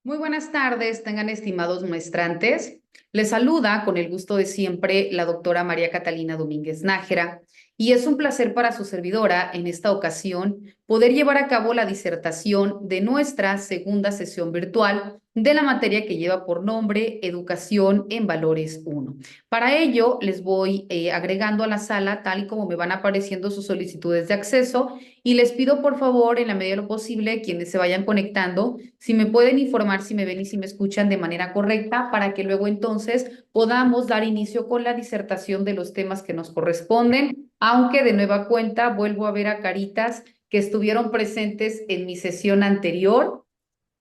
Muy buenas tardes, tengan estimados maestrantes. Les saluda con el gusto de siempre la doctora María Catalina Domínguez Nájera y es un placer para su servidora en esta ocasión poder llevar a cabo la disertación de nuestra segunda sesión virtual de la materia que lleva por nombre Educación en Valores 1. Para ello, les voy agregando a la sala tal y como me van apareciendo sus solicitudes de acceso y les pido por favor, en la medida de lo posible, quienes se vayan conectando, si me pueden informar si me ven y si me escuchan de manera correcta para que luego entonces podamos dar inicio con la disertación de los temas que nos corresponden, aunque de nueva cuenta vuelvo a ver a caritas que estuvieron presentes en mi sesión anterior.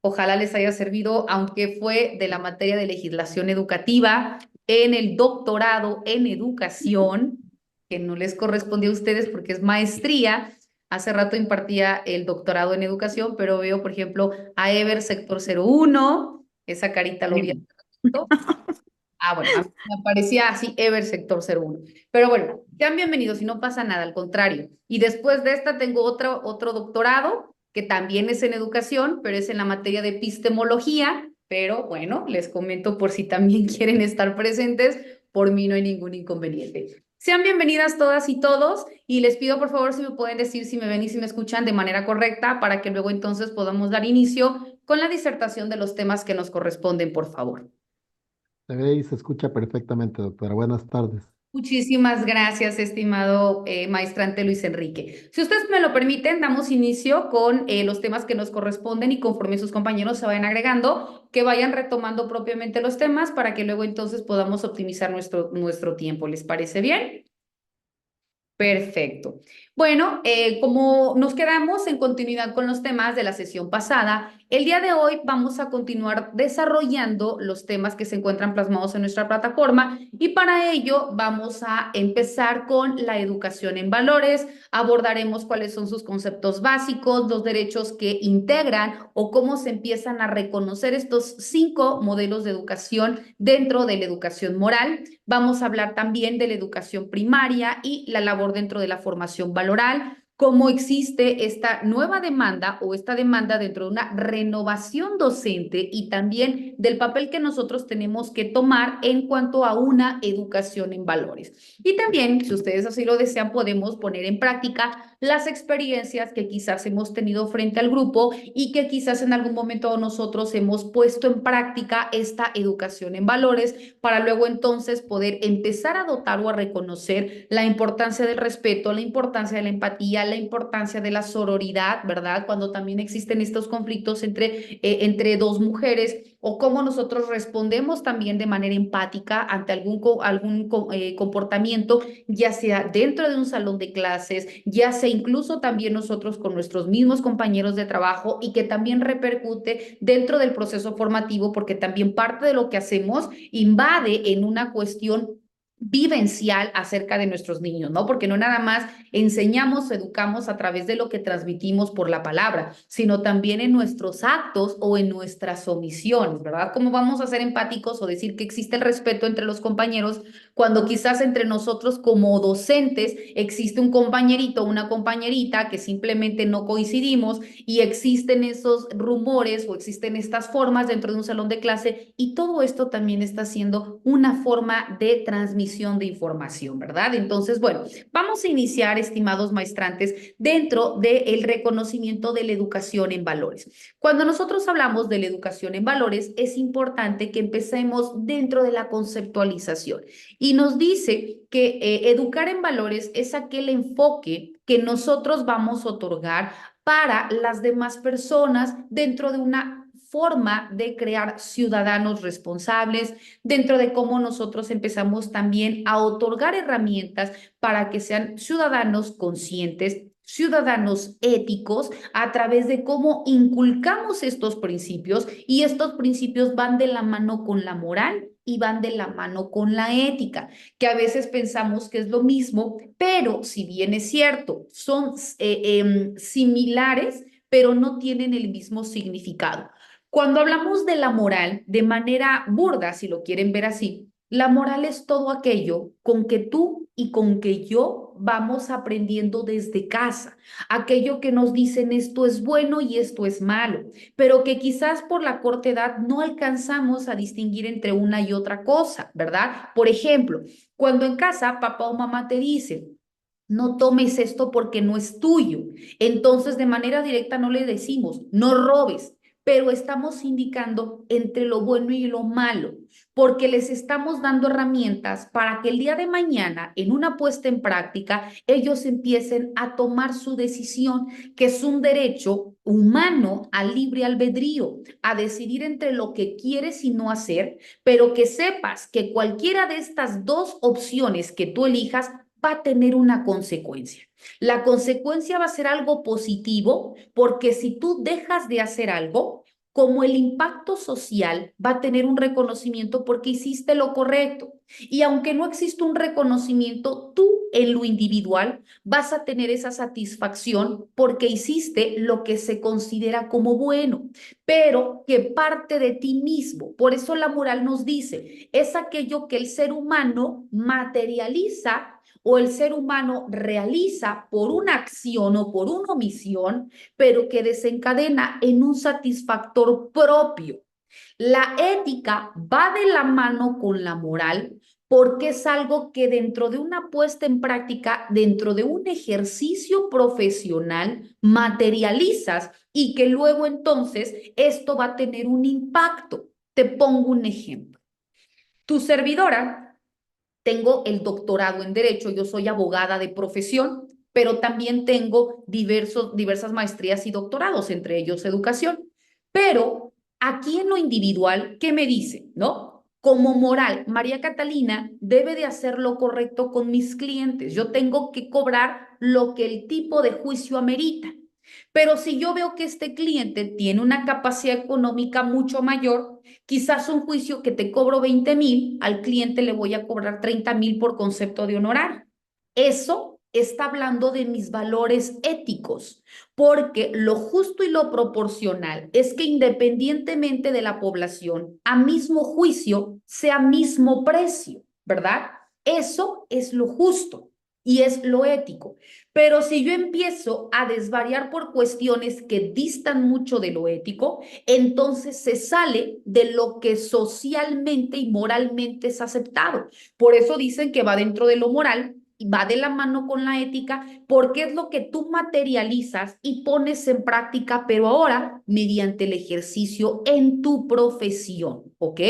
Ojalá les haya servido, aunque fue de la materia de legislación educativa en el doctorado en educación, que no les correspondió a ustedes porque es maestría. Hace rato impartía el doctorado en educación, pero veo, por ejemplo, a Ever Sector 01, esa carita lo vi hace ratito. Ah, bueno, a mí me aparecía así Ever Sector 01. Pero bueno, sean bienvenidos y no pasa nada, al contrario. Y después de esta tengo otro doctorado que también es en educación, pero es en la materia de epistemología. Pero bueno, les comento por si también quieren estar presentes, por mí no hay ningún inconveniente. Sean bienvenidas todas y todos y les pido por favor si me pueden decir si me ven y si me escuchan de manera correcta para que luego entonces podamos dar inicio con la disertación de los temas que nos corresponden, por favor. Se ve y se escucha perfectamente, doctora. Buenas tardes. Muchísimas gracias, estimado maestrante Luis Enrique. Si ustedes me lo permiten, damos inicio con los temas que nos corresponden y conforme sus compañeros se vayan agregando, que vayan retomando propiamente los temas para que luego entonces podamos optimizar nuestro tiempo. ¿Les parece bien? Perfecto. Bueno, como nos quedamos en continuidad con los temas de la sesión pasada, el día de hoy vamos a continuar desarrollando los temas que se encuentran plasmados en nuestra plataforma y para ello vamos a empezar con la educación en valores, abordaremos cuáles son sus conceptos básicos, los derechos que integran o cómo se empiezan a reconocer estos 5 modelos de educación dentro de la educación moral. Vamos a hablar también de la educación primaria y la labor dentro de la formación valoral, cómo existe esta nueva demanda o esta demanda dentro de una renovación docente y también del papel que nosotros tenemos que tomar en cuanto a una educación en valores. Y también, si ustedes así lo desean, podemos poner en práctica las experiencias que quizás hemos tenido frente al grupo y que quizás en algún momento nosotros hemos puesto en práctica esta educación en valores para luego entonces poder empezar a dotar o a reconocer la importancia del respeto, la importancia de la empatía, la importancia de la sororidad, ¿verdad? Cuando también existen estos conflictos entre dos mujeres o cómo nosotros respondemos también de manera empática ante algún comportamiento, ya sea dentro de un salón de clases, ya sea incluso también nosotros con nuestros mismos compañeros de trabajo y que también repercute dentro del proceso formativo, porque también parte de lo que hacemos invade en una cuestión vivencial acerca de nuestros niños, ¿no? Porque no nada más enseñamos, educamos a través de lo que transmitimos por la palabra, sino también en nuestros actos o en nuestras omisiones, ¿verdad? ¿Cómo vamos a ser empáticos o decir que existe el respeto entre los compañeros cuando quizás entre nosotros como docentes existe un compañerito o una compañerita que simplemente no coincidimos y existen esos rumores o existen estas formas dentro de un salón de clase y todo esto también está siendo una forma de transmisión de información, ¿verdad? Entonces, bueno, vamos a iniciar, estimados maestrantes, dentro del reconocimiento de la educación en valores. Cuando nosotros hablamos de la educación en valores, es importante que empecemos dentro de la conceptualización y nos dice que educar en valores es aquel enfoque que nosotros vamos a otorgar para las demás personas dentro de una forma de crear ciudadanos responsables, dentro de cómo nosotros empezamos también a otorgar herramientas para que sean ciudadanos conscientes, ciudadanos éticos, a través de cómo inculcamos estos principios y estos principios van de la mano con la moral y van de la mano con la ética, que a veces pensamos que es lo mismo, pero si bien es cierto, son similares, pero no tienen el mismo significado. Cuando hablamos de la moral, de manera burda, si lo quieren ver así, la moral es todo aquello con que tú y con que yo vamos aprendiendo desde casa, aquello que nos dicen esto es bueno y esto es malo, pero que quizás por la corta edad no alcanzamos a distinguir entre una y otra cosa, ¿verdad? Por ejemplo, cuando en casa papá o mamá te dicen, no tomes esto porque no es tuyo. Entonces, de manera directa no le decimos, no robes, pero estamos indicando entre lo bueno y lo malo, porque les estamos dando herramientas para que el día de mañana, en una puesta en práctica, ellos empiecen a tomar su decisión, que es un derecho humano al libre albedrío, a decidir entre lo que quieres y no hacer, pero que sepas que cualquiera de estas dos opciones que tú elijas va a tener una consecuencia. La consecuencia va a ser algo positivo porque si tú dejas de hacer algo, como el impacto social va a tener un reconocimiento porque hiciste lo correcto. Y aunque no existe un reconocimiento, tú en lo individual vas a tener esa satisfacción porque hiciste lo que se considera como bueno, pero que parte de ti mismo. Por eso la moral nos dice, es aquello que el ser humano materializa o el ser humano realiza por una acción o por una omisión, pero que desencadena en un satisfactor propio. La ética va de la mano con la moral porque es algo que dentro de una puesta en práctica, dentro de un ejercicio profesional, materializas y que luego entonces esto va a tener un impacto. Te pongo un ejemplo. Tu servidora tengo el doctorado en Derecho, yo soy abogada de profesión, pero también tengo diversas maestrías y doctorados, entre ellos educación. Pero aquí en lo individual, ¿qué me dice? ¿No? Como moral, María Catalina debe de hacer lo correcto con mis clientes. Yo tengo que cobrar lo que el tipo de juicio amerita. Pero si yo veo que este cliente tiene una capacidad económica mucho mayor, quizás un juicio que te cobro 20,000, al cliente le voy a cobrar 30,000 por concepto de honorar. Eso está hablando de mis valores éticos, porque lo justo y lo proporcional es que independientemente de la población, a mismo juicio sea mismo precio, ¿verdad? Eso es lo justo y es lo ético. Pero si yo empiezo a desvariar por cuestiones que distan mucho de lo ético, entonces se sale de lo que socialmente y moralmente es aceptado. Por eso dicen que va dentro de lo moral y va de la mano con la ética, porque es lo que tú materializas y pones en práctica, pero ahora mediante el ejercicio en tu profesión, ¿ok?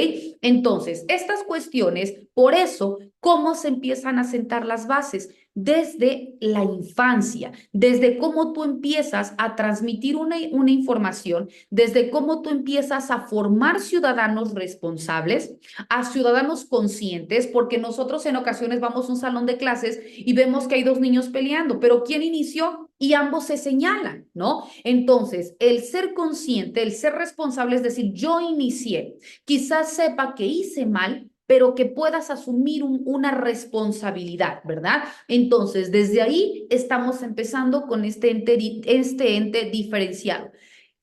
Entonces, estas cuestiones, por eso, ¿cómo se empiezan a sentar las bases? Desde la infancia, desde cómo tú empiezas a transmitir una información, desde cómo tú empiezas a formar ciudadanos responsables, a ciudadanos conscientes, porque nosotros en ocasiones vamos a un salón de clases y vemos que hay dos niños peleando, pero ¿quién inició? Y ambos se señalan, ¿no? Entonces, el ser consciente, el ser responsable, es decir, yo inicié, quizás sepa que hice mal, pero que puedas asumir una responsabilidad, ¿verdad? Entonces, desde ahí estamos empezando con este ente diferenciado.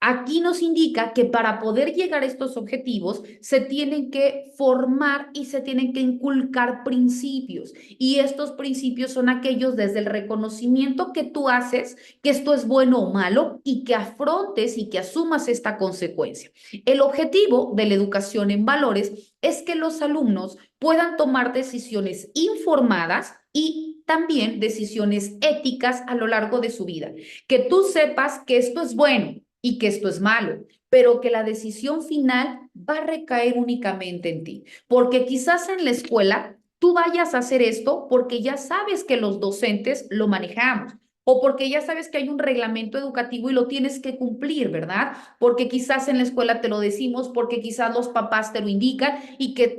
Aquí nos indica que para poder llegar a estos objetivos se tienen que formar y se tienen que inculcar principios. Y estos principios son aquellos desde el reconocimiento que tú haces, que esto es bueno o malo, y que afrontes y que asumas esta consecuencia. El objetivo de la educación en valores es que los alumnos puedan tomar decisiones informadas y también decisiones éticas a lo largo de su vida. Que tú sepas que esto es bueno y que esto es malo, pero que la decisión final va a recaer únicamente en ti. Porque quizás en la escuela tú vayas a hacer esto porque ya sabes que los docentes lo manejamos, o porque ya sabes que hay un reglamento educativo y lo tienes que cumplir, ¿verdad? Porque quizás en la escuela te lo decimos, porque quizás los papás te lo indican y que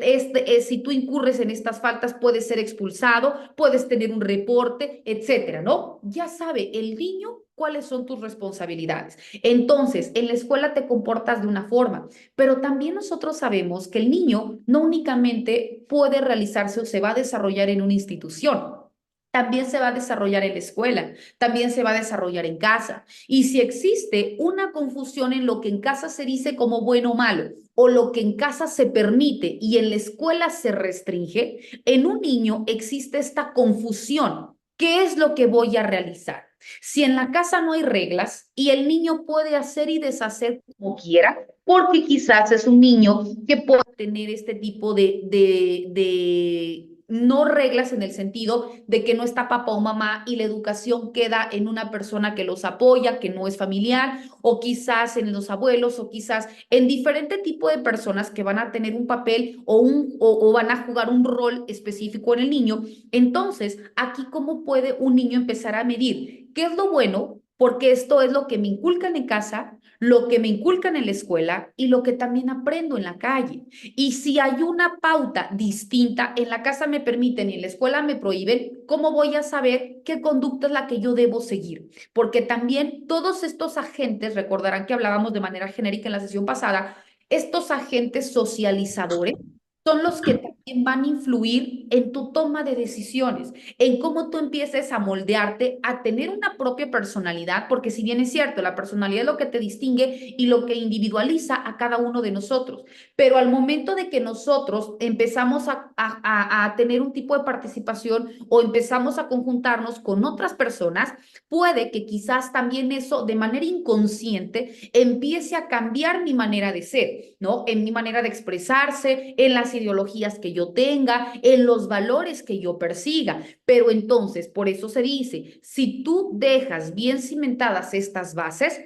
si tú incurres en estas faltas puedes ser expulsado, puedes tener un reporte, etcétera, ¿no? Ya sabe el niño cuáles son tus responsabilidades. Entonces, en la escuela te comportas de una forma, pero también nosotros sabemos que el niño no únicamente puede realizarse o se va a desarrollar en una institución. También se va a desarrollar en la escuela, también se va a desarrollar en casa. Y si existe una confusión en lo que en casa se dice como bueno o malo, o lo que en casa se permite y en la escuela se restringe, en un niño existe esta confusión ¿Qué es lo que voy a realizar? Si en la casa no hay reglas y el niño puede hacer y deshacer como quiera, porque quizás es un niño que puede tener este tipo de no reglas en el sentido de que no está papá o mamá y la educación queda en una persona que los apoya, que no es familiar, o quizás en los abuelos, o quizás en diferente tipo de personas que van a tener un papel o van a jugar un rol específico en el niño. Entonces, aquí, ¿cómo puede un niño empezar a medir qué es lo bueno? Porque esto es lo que me inculcan en casa, lo que me inculcan en la escuela y lo que también aprendo en la calle. Y si hay una pauta distinta, en la casa me permiten y en la escuela me prohíben, ¿cómo voy a saber qué conducta es la que yo debo seguir? Porque también todos estos agentes, recordarán que hablábamos de manera genérica en la sesión pasada, estos agentes socializadores son los que también van a influir en tu toma de decisiones, en cómo tú empieces a moldearte, a tener una propia personalidad, porque si bien es cierto, la personalidad es lo que te distingue y lo que individualiza a cada uno de nosotros, pero al momento de que nosotros empezamos a tener un tipo de participación o empezamos a conjuntarnos con otras personas, puede que quizás también eso de manera inconsciente empiece a cambiar mi manera de ser, ¿no? En mi manera de expresarse, en las ideologías que yo tenga, en los valores que yo persiga. Pero entonces, por eso se dice, si tú dejas bien cimentadas estas bases,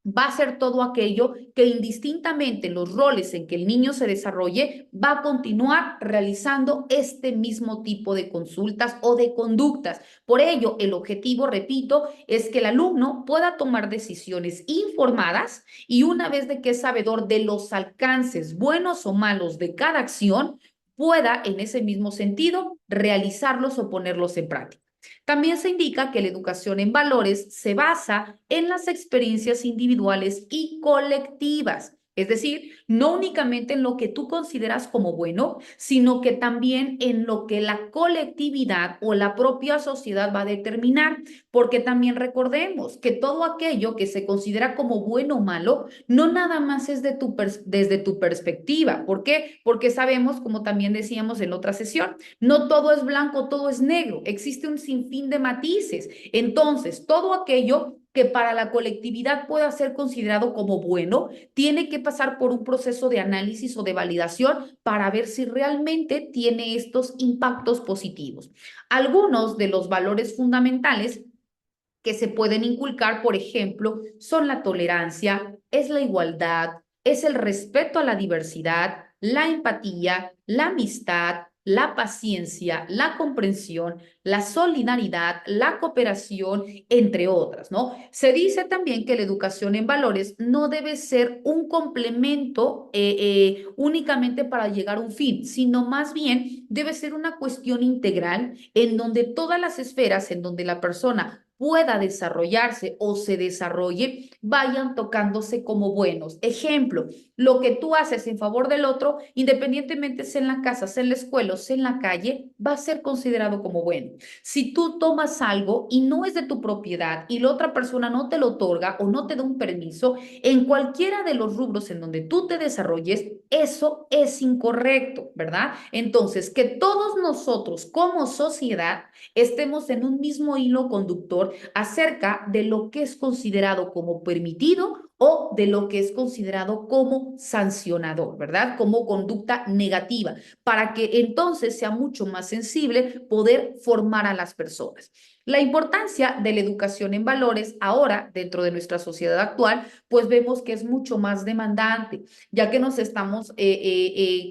va a ser todo aquello que indistintamente en los roles en que el niño se desarrolle, va a continuar realizando este mismo tipo de consultas o de conductas. Por ello, el objetivo, repito, es que el alumno pueda tomar decisiones informadas y una vez de que es sabedor de los alcances buenos o malos de cada acción, pueda en ese mismo sentido realizarlos o ponerlos en práctica. También se indica que la educación en valores se basa en las experiencias individuales y colectivas. Es decir, no únicamente en lo que tú consideras como bueno, sino que también en lo que la colectividad o la propia sociedad va a determinar, porque también recordemos que todo aquello que se considera como bueno o malo, no nada más es desde tu perspectiva. ¿Por qué? Porque sabemos, como también decíamos en otra sesión, no todo es blanco, todo es negro, existe un sinfín de matices. Entonces, todo aquello que para la colectividad pueda ser considerado como bueno, tiene que pasar por un proceso de análisis o de validación para ver si realmente tiene estos impactos positivos. Algunos de los valores fundamentales que se pueden inculcar, por ejemplo, son la tolerancia, es la igualdad, es el respeto a la diversidad, la empatía, la amistad, la paciencia, la comprensión, la solidaridad, la cooperación, entre otras, ¿no? Se dice también que la educación en valores no debe ser un complemento únicamente para llegar a un fin, sino más bien debe ser una cuestión integral en donde todas las esferas en donde la persona pueda desarrollarse o se desarrolle, vayan tocándose como buenos. Ejemplo, lo que tú haces en favor del otro, independientemente sea en la casa, sea en la escuela o sea en la calle, va a ser considerado como bueno. Si tú tomas algo y no es de tu propiedad y la otra persona no te lo otorga o no te da un permiso, en cualquiera de los rubros en donde tú te desarrolles, eso es incorrecto, ¿verdad? Entonces, que todos nosotros como sociedad estemos en un mismo hilo conductor acerca de lo que es considerado como permitido o de lo que es considerado como sancionador, ¿verdad? Como conducta negativa, para que entonces sea mucho más sensible poder formar a las personas. La importancia de la educación en valores ahora, dentro de nuestra sociedad actual, pues vemos que es mucho más demandante, ya que nos estamos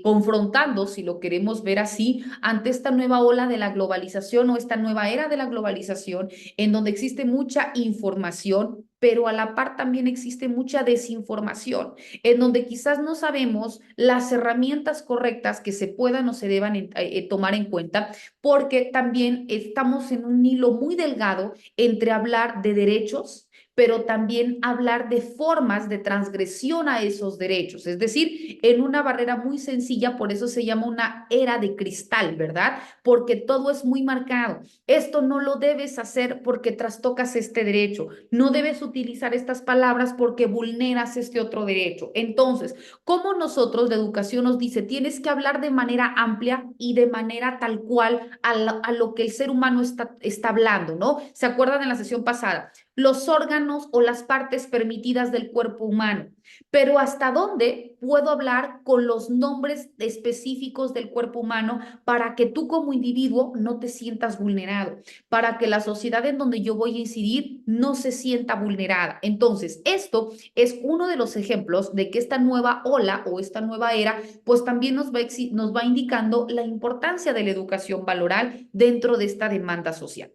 confrontando, si lo queremos ver así, ante esta nueva ola de la globalización o esta nueva era de la globalización, en donde existe mucha información, pero a la par también existe mucha desinformación, en donde quizás no sabemos las herramientas correctas que se puedan o se deban tomar en cuenta, porque también estamos en un hilo muy delgado entre hablar de derechos pero también hablar de formas de transgresión a esos derechos, es decir, en una barrera muy sencilla, por eso se llama una era de cristal, ¿verdad? Porque todo es muy marcado. Esto no lo debes hacer porque trastocas este derecho, no debes utilizar estas palabras porque vulneras este otro derecho. Entonces, ¿cómo nosotros de educación nos dice, tienes que hablar de manera amplia y de manera tal cual a lo que el ser humano está hablando, ¿no? ¿Se acuerdan en la sesión pasada? Los órganos o las partes permitidas del cuerpo humano, pero ¿hasta dónde puedo hablar con los nombres específicos del cuerpo humano para que tú como individuo no te sientas vulnerado, para que la sociedad en donde yo voy a incidir no se sienta vulnerada? Entonces, esto es uno de los ejemplos de que esta nueva ola o esta nueva era, pues también nos va indicando la importancia de la educación valoral dentro de esta demanda social.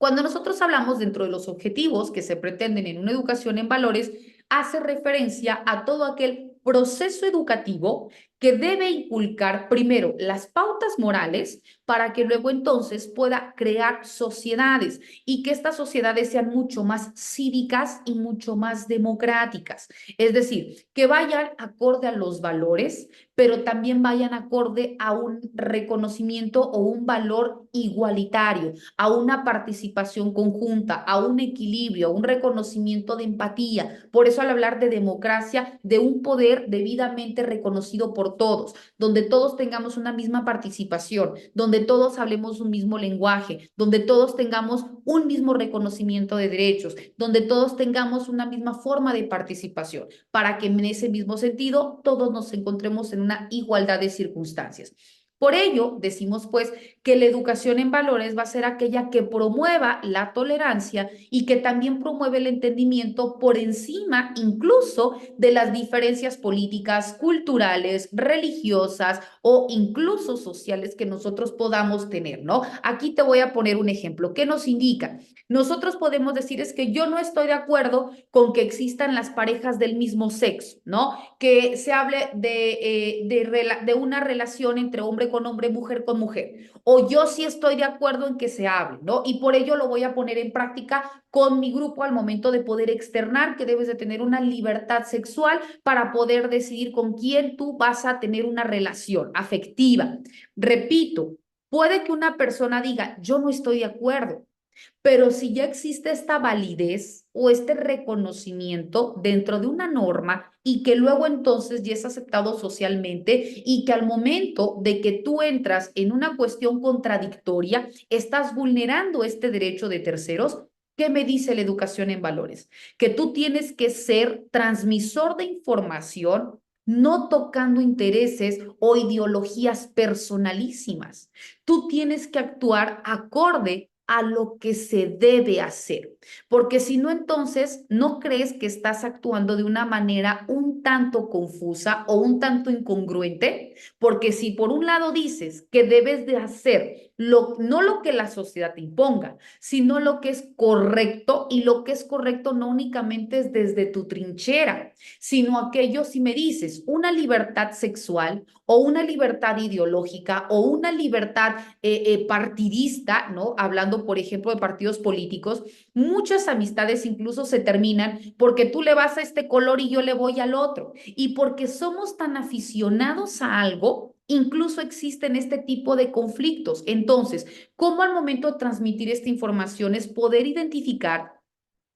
Cuando nosotros hablamos dentro de los objetivos que se pretenden en una educación en valores, hace referencia a todo aquel proceso educativo que debe inculcar primero las pautas morales para que luego entonces pueda crear sociedades y que estas sociedades sean mucho más cívicas y mucho más democráticas. Es decir, que vayan acorde a los valores, pero también vayan acorde a un reconocimiento o un valor igualitario, a una participación conjunta, a un equilibrio, a un reconocimiento de empatía. Por eso al hablar de democracia, de un poder debidamente reconocido por todos, donde todos tengamos una misma participación, donde todos hablemos un mismo lenguaje, donde todos tengamos un mismo reconocimiento de derechos, donde todos tengamos una misma forma de participación, para que en ese mismo sentido todos nos encontremos en una igualdad de circunstancias. Por ello, decimos pues que la educación en valores va a ser aquella que promueva la tolerancia y que también promueve el entendimiento por encima incluso de las diferencias políticas, culturales, religiosas o incluso sociales que nosotros podamos tener, ¿no? Aquí te voy a poner un ejemplo. ¿Qué nos indica? Nosotros podemos decir es que yo no estoy de acuerdo con que existan las parejas del mismo sexo, ¿no? Que se hable de una relación entre hombre con hombre, mujer con mujer. O yo sí estoy de acuerdo en que se hable, ¿no? Y por ello lo voy a poner en práctica con mi grupo al momento de poder externar que debes de tener una libertad sexual para poder decidir con quién tú vas a tener una relación afectiva. Repito, puede que una persona diga, yo no estoy de acuerdo, pero si ya existe esta validez o este reconocimiento dentro de una norma y que luego entonces ya es aceptado socialmente y que al momento de que tú entras en una cuestión contradictoria, estás vulnerando este derecho de terceros. ¿Qué me dice la educación en valores? Que tú tienes que ser transmisor de información, no tocando intereses o ideologías personalísimas. Tú tienes que actuar acorde a lo que se debe hacer, porque si no, entonces no crees que estás actuando de una manera un tanto confusa o un tanto incongruente, porque si por un lado dices que debes de hacer no lo que la sociedad te imponga, sino lo que es correcto, y lo que es correcto no únicamente es desde tu trinchera, sino aquello, si me dices una libertad sexual o una libertad ideológica o una libertad partidista, ¿no? Hablando, por ejemplo, de partidos políticos, muchas amistades incluso se terminan porque tú le vas a este color y yo le voy al otro. Y porque somos tan aficionados a algo, incluso existen este tipo de conflictos. Entonces, ¿cómo al momento de transmitir esta información es poder identificar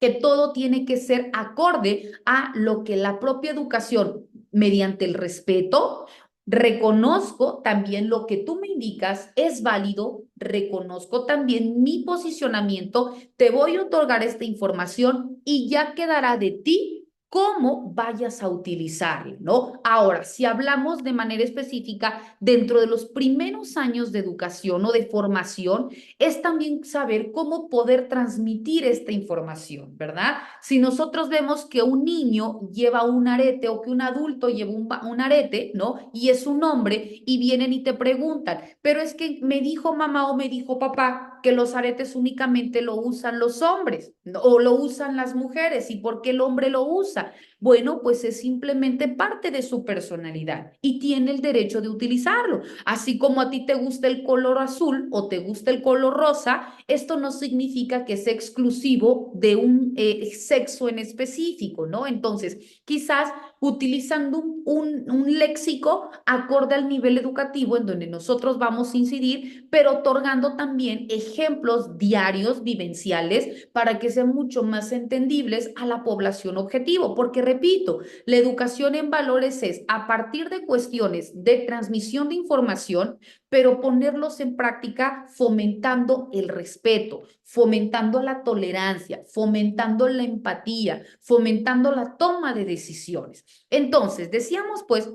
que todo tiene que ser acorde a lo que la propia educación, mediante el respeto, reconozco también lo que tú me indicas es válido, reconozco también mi posicionamiento, te voy a otorgar esta información y ya quedará de ti cómo vayas a utilizarla, ¿no? Ahora, si hablamos de manera específica, dentro de los primeros años de educación o de formación, es también saber cómo poder transmitir esta información, ¿verdad? Si nosotros vemos que un niño lleva un arete o que un adulto lleva un arete, ¿no? Y es un hombre y vienen y te preguntan, pero es que me dijo mamá o me dijo papá que los aretes únicamente lo usan los hombres, ¿no? O lo usan las mujeres, ¿y por qué el hombre lo usa? Bueno, pues es simplemente parte de su personalidad y tiene el derecho de utilizarlo. Así como a ti te gusta el color azul o te gusta el color rosa, esto no significa que sea exclusivo de un sexo en específico, ¿no? Entonces, quizás utilizando un léxico acorde al nivel educativo en donde nosotros vamos a incidir, pero otorgando también ejemplos diarios, vivenciales, para que sean mucho más entendibles a la población objetivo. Porque, repito, la educación en valores es a partir de cuestiones de transmisión de información, pero ponerlos en práctica fomentando el respeto, fomentando la tolerancia, fomentando la empatía, fomentando la toma de decisiones. Entonces, decíamos pues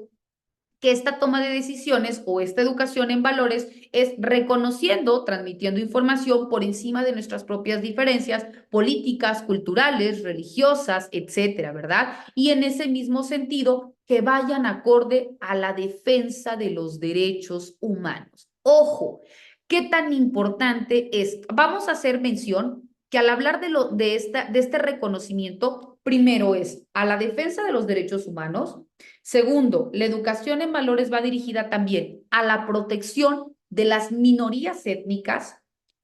que esta toma de decisiones o esta educación en valores es reconociendo, transmitiendo información por encima de nuestras propias diferencias políticas, culturales, religiosas, etcétera, ¿verdad? Y en ese mismo sentido, que vayan acorde a la defensa de los derechos humanos. Ojo, qué tan importante es. Vamos a hacer mención que al hablar de este reconocimiento, primero es a la defensa de los derechos humanos. Segundo, la educación en valores va dirigida también a la protección de las minorías étnicas.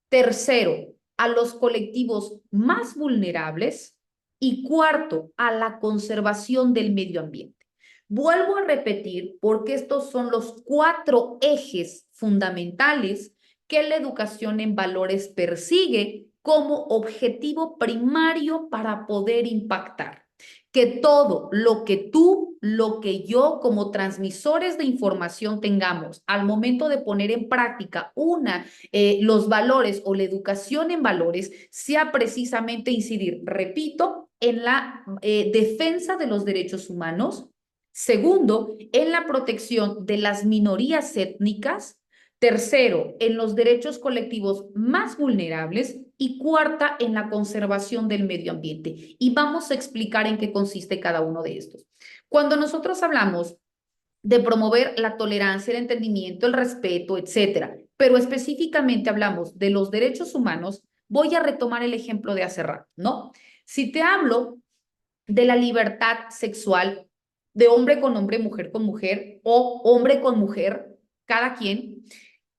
Tercero, a los colectivos más vulnerables. Y cuarto, a la conservación del medio ambiente. Vuelvo a repetir porque estos son los cuatro ejes fundamentales que la educación en valores persigue como objetivo primario para poder impactar que todo lo que tú, lo que yo como transmisores de información tengamos al momento de poner en práctica los valores o la educación en valores sea precisamente incidir, repito, en la defensa de los derechos humanos. Segundo, en la protección de las minorías étnicas. Tercero, en los derechos colectivos más vulnerables. Y cuarta, en la conservación del medio ambiente. Y vamos a explicar en qué consiste cada uno de estos. Cuando nosotros hablamos de promover la tolerancia, el entendimiento, el respeto, etcétera, pero específicamente hablamos de los derechos humanos, voy a retomar el ejemplo de hace rato, ¿no? Si te hablo de la libertad sexual de hombre con hombre, mujer con mujer o hombre con mujer, cada quien,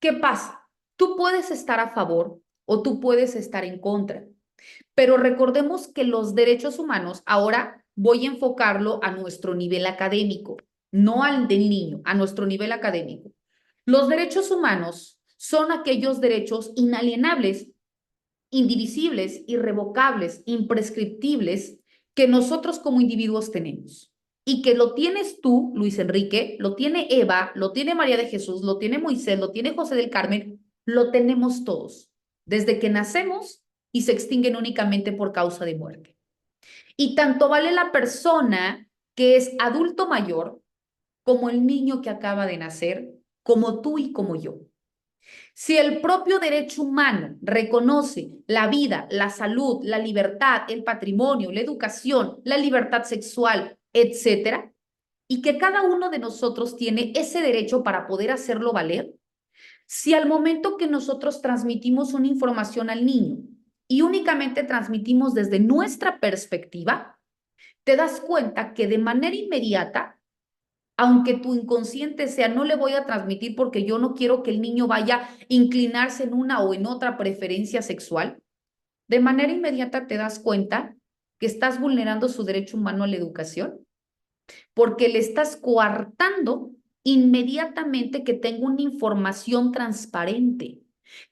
¿qué pasa? Tú puedes estar a favor o tú puedes estar en contra, pero recordemos que los derechos humanos, ahora voy a enfocarlo a nuestro nivel académico, no al del niño, a nuestro nivel académico. Los derechos humanos son aquellos derechos inalienables, indivisibles, irrevocables, imprescriptibles que nosotros como individuos tenemos. Y que lo tienes tú, Luis Enrique, lo tiene Eva, lo tiene María de Jesús, lo tiene Moisés, lo tiene José del Carmen, lo tenemos todos, desde que nacemos y se extinguen únicamente por causa de muerte. Y tanto vale la persona que es adulto mayor como el niño que acaba de nacer, como tú y como yo. Si el propio derecho humano reconoce la vida, la salud, la libertad, el patrimonio, la educación, la libertad sexual, etcétera, y que cada uno de nosotros tiene ese derecho para poder hacerlo valer, si al momento que nosotros transmitimos una información al niño y únicamente transmitimos desde nuestra perspectiva, te das cuenta que de manera inmediata, aunque tu inconsciente sea, no le voy a transmitir porque yo no quiero que el niño vaya a inclinarse en una o en otra preferencia sexual, de manera inmediata te das cuenta que estás vulnerando su derecho humano a la educación, porque le estás coartando inmediatamente que tenga una información transparente,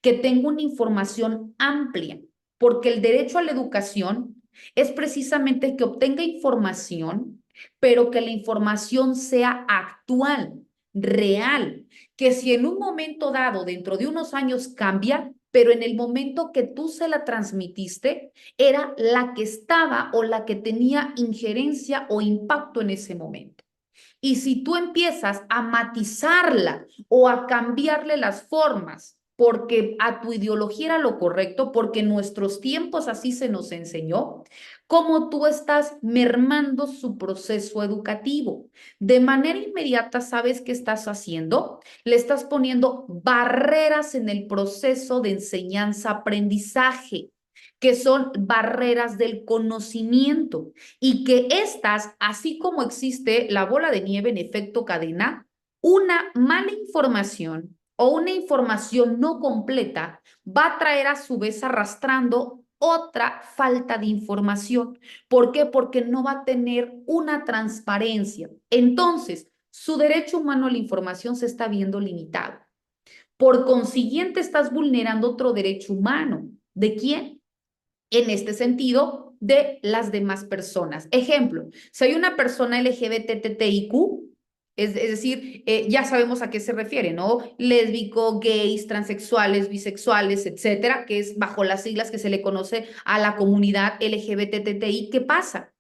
que tenga una información amplia, porque el derecho a la educación es precisamente que obtenga información, pero que la información sea actual, real, que si en un momento dado, dentro de unos años cambia, pero en el momento que tú se la transmitiste, era la que estaba o la que tenía injerencia o impacto en ese momento. Y si tú empiezas a matizarla o a cambiarle las formas, porque a tu ideología era lo correcto, porque en nuestros tiempos así se nos enseñó, cómo tú estás mermando su proceso educativo. De manera inmediata, ¿sabes qué estás haciendo? Le estás poniendo barreras en el proceso de enseñanza-aprendizaje que son barreras del conocimiento y que estas, así como existe la bola de nieve en efecto cadena, una mala información o una información no completa va a traer a su vez arrastrando otra falta de información. ¿Por qué? Porque no va a tener una transparencia. Entonces, su derecho humano a la información se está viendo limitado. Por consiguiente, estás vulnerando otro derecho humano. ¿De quién? En este sentido, de las demás personas. Ejemplo, si hay una persona LGBTTIQ, es decir, ya sabemos a qué se refiere, ¿no? Lésbico, gays, transexuales, bisexuales, etcétera, que es bajo las siglas que se le conoce a la comunidad LGBTTI. ¿Qué pasa?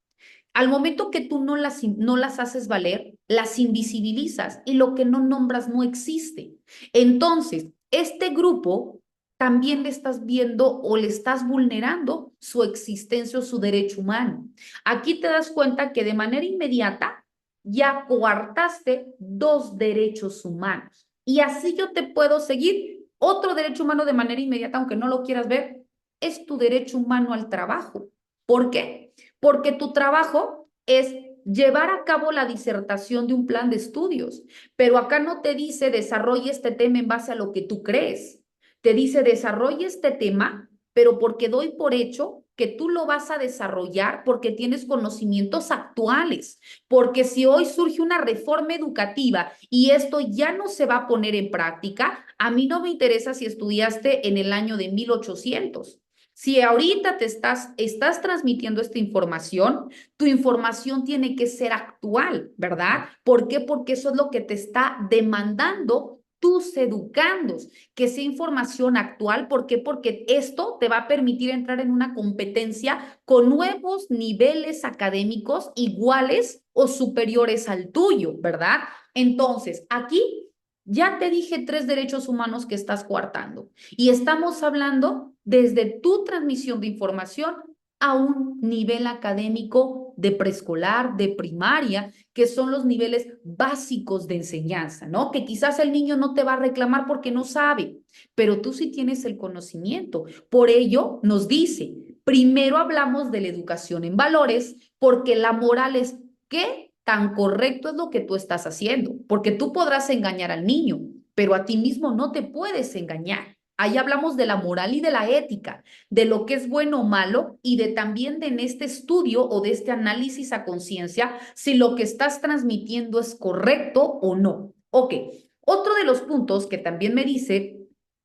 Al momento que tú no las haces valer, las invisibilizas y lo que no nombras no existe. Entonces, este grupo también le estás viendo o le estás vulnerando su existencia o su derecho humano. Aquí te das cuenta que de manera inmediata ya coartaste dos derechos humanos. Y así yo te puedo seguir. Otro derecho humano de manera inmediata, aunque no lo quieras ver, es tu derecho humano al trabajo. ¿Por qué? Porque tu trabajo es llevar a cabo la disertación de un plan de estudios, pero acá no te dice desarrolle este tema en base a lo que tú crees, te dice desarrolle este tema, pero porque doy por hecho que tú lo vas a desarrollar porque tienes conocimientos actuales, porque si hoy surge una reforma educativa y esto ya no se va a poner en práctica, a mí no me interesa si estudiaste en el año de 1800. Si ahorita estás transmitiendo esta información, tu información tiene que ser actual, ¿verdad? ¿Por qué? Porque eso es lo que te está demandando tus educandos, que sea información actual. ¿Por qué? Porque esto te va a permitir entrar en una competencia con nuevos niveles académicos iguales o superiores al tuyo, ¿verdad? Entonces, aquí ya te dije tres derechos humanos que estás coartando y estamos hablando desde tu transmisión de información a un nivel académico de preescolar, de primaria, que son los niveles básicos de enseñanza, ¿no? Que quizás el niño no te va a reclamar porque no sabe, pero tú sí tienes el conocimiento. Por ello, nos dice, primero hablamos de la educación en valores, porque la moral es qué tan correcto es lo que tú estás haciendo, porque tú podrás engañar al niño, pero a ti mismo no te puedes engañar. Ahí hablamos de la moral y de la ética, de lo que es bueno o malo y de también de en este estudio o de este análisis a conciencia si lo que estás transmitiendo es correcto o no. Ok, otro de los puntos que también me dice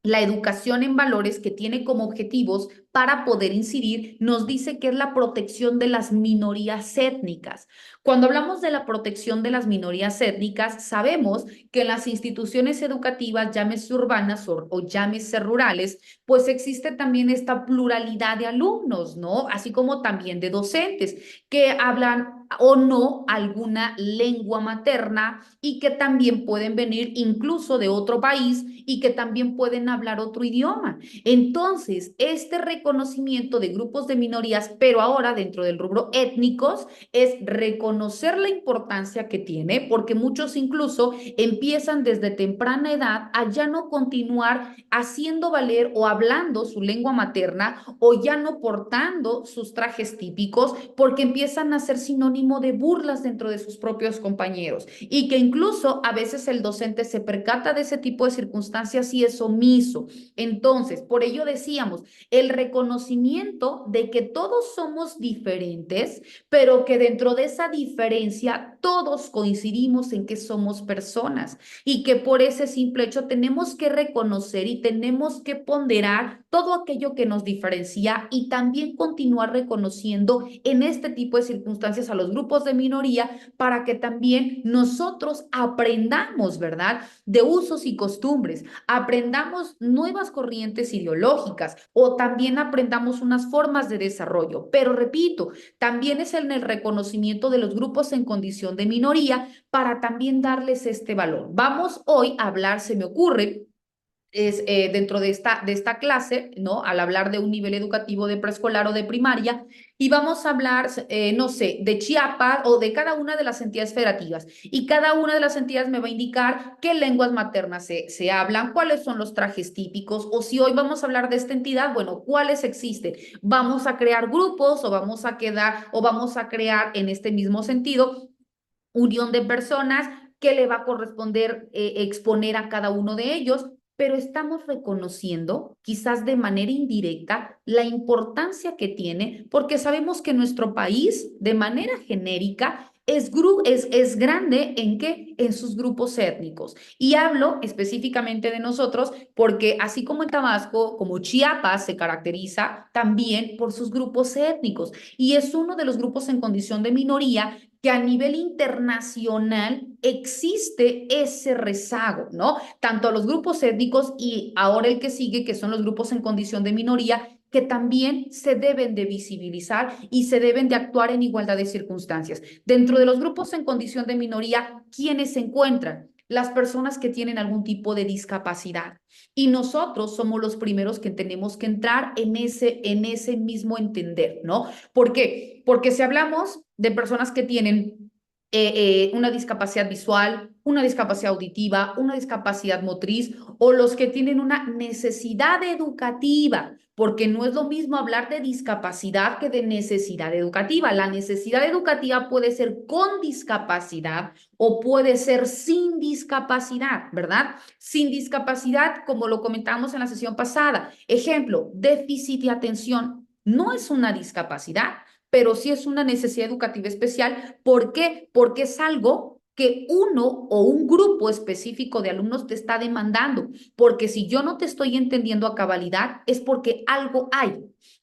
la educación en valores que tiene como objetivos para poder incidir, nos dice que es la protección de las minorías étnicas. Cuando hablamos de la protección de las minorías étnicas, sabemos que en las instituciones educativas, llámese urbanas o llámese rurales, pues existe también esta pluralidad de alumnos, ¿no? Así como también de docentes que hablan o no alguna lengua materna y que también pueden venir incluso de otro país y que también pueden hablar otro idioma. Entonces, este reconocimiento de grupos de minorías, pero ahora dentro del rubro étnicos, es reconocer la importancia que tiene, porque muchos incluso empiezan desde temprana edad a ya no continuar haciendo valer o hablando su lengua materna o ya no portando sus trajes típicos, porque empiezan a ser sinónimo de burlas dentro de sus propios compañeros y que incluso a veces el docente se percata de ese tipo de circunstancias y es omiso. Entonces, por ello decíamos, el reconocimiento de que todos somos diferentes, pero que dentro de esa diferencia todos coincidimos en que somos personas y que por ese simple hecho tenemos que reconocer y tenemos que ponderar todo aquello que nos diferencia y también continuar reconociendo en este tipo de circunstancias a los grupos de minoría para que también nosotros aprendamos, ¿verdad? De usos y costumbres, aprendamos nuevas corrientes ideológicas o también aprendamos unas formas de desarrollo. Pero repito, también es en el reconocimiento de los grupos en condición de minoría para también darles este valor. Vamos hoy a hablar, se me ocurre, dentro de esta clase, ¿no? Al hablar de un nivel educativo de preescolar o de primaria, y vamos a hablar, no sé, de Chiapas o de cada una de las entidades federativas. Y cada una de las entidades me va a indicar qué lenguas maternas se hablan, cuáles son los trajes típicos, o si hoy vamos a hablar de esta entidad, bueno, cuáles existen. Vamos a crear grupos o vamos a crear en este mismo sentido unión de personas que le va a corresponder exponer a cada uno de ellos, pero estamos reconociendo, quizás de manera indirecta, la importancia que tiene, porque sabemos que nuestro país, de manera genérica, es grande en qué? En sus grupos étnicos. Y hablo específicamente de nosotros porque así como en Tabasco, como Chiapas se caracteriza también por sus grupos étnicos y es uno de los grupos en condición de minoría que a nivel internacional existe ese rezago, ¿no? Tanto a los grupos étnicos y ahora el que sigue, que son los grupos en condición de minoría, que también se deben de visibilizar y se deben de actuar en igualdad de circunstancias. Dentro de los grupos en condición de minoría, ¿quiénes se encuentran? Las personas que tienen algún tipo de discapacidad. Y nosotros somos los primeros que tenemos que entrar en ese mismo entender, ¿no? ¿Por qué? Porque si hablamos de personas que tienen una discapacidad visual, una discapacidad auditiva, una discapacidad motriz o los que tienen una necesidad educativa, porque no es lo mismo hablar de discapacidad que de necesidad educativa. La necesidad educativa puede ser con discapacidad o puede ser sin discapacidad, ¿verdad? Sin discapacidad, como lo comentábamos en la sesión pasada. Ejemplo, déficit de atención no es una discapacidad, pero sí es una necesidad educativa especial. ¿Por qué? Porque es algo que uno o un grupo específico de alumnos te está demandando, porque si yo no te estoy entendiendo a cabalidad, es porque algo hay.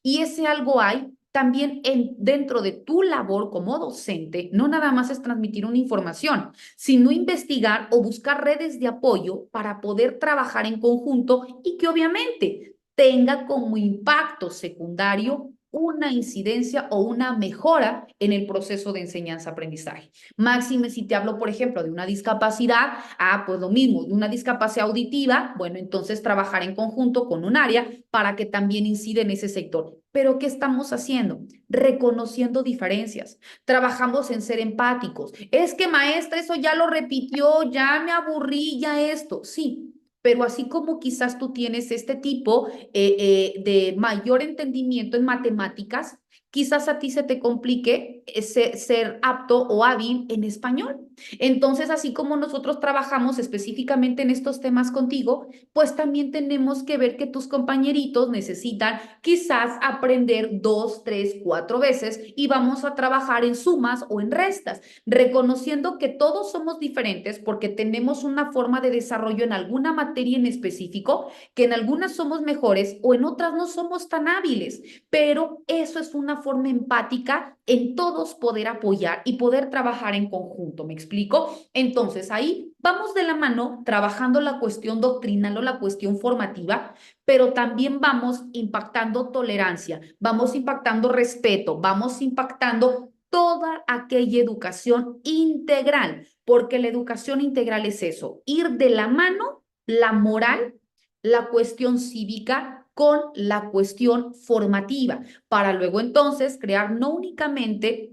Y ese algo hay también dentro de tu labor como docente, no nada más es transmitir una información, sino investigar o buscar redes de apoyo para poder trabajar en conjunto y que obviamente tenga como impacto secundario una incidencia o una mejora en el proceso de enseñanza-aprendizaje. Máxime, si te hablo, por ejemplo, de una discapacidad, pues lo mismo, de una discapacidad auditiva, bueno, entonces trabajar en conjunto con un área para que también incide en ese sector. Pero ¿qué estamos haciendo? Reconociendo diferencias. Trabajamos en ser empáticos. Es que maestra, eso ya lo repitió, ya me aburrí, ya esto. Sí, pero así como quizás tú tienes este tipo de mayor entendimiento en matemáticas, quizás a ti se te complique ser apto o hábil en español. Entonces, así como nosotros trabajamos específicamente en estos temas contigo, pues también tenemos que ver que tus compañeritos necesitan quizás aprender 2, 3, 4 veces y vamos a trabajar en sumas o en restas, reconociendo que todos somos diferentes porque tenemos una forma de desarrollo en alguna materia en específico, que en algunas somos mejores o en otras no somos tan hábiles, pero eso es una forma empática en todos poder apoyar y poder trabajar en conjunto, ¿me explico? Entonces ahí vamos de la mano trabajando la cuestión doctrinal o la cuestión formativa, pero también vamos impactando tolerancia, vamos impactando respeto, vamos impactando toda aquella educación integral, porque la educación integral es eso, ir de la mano la moral, la cuestión cívica con la cuestión formativa, para luego entonces crear no únicamente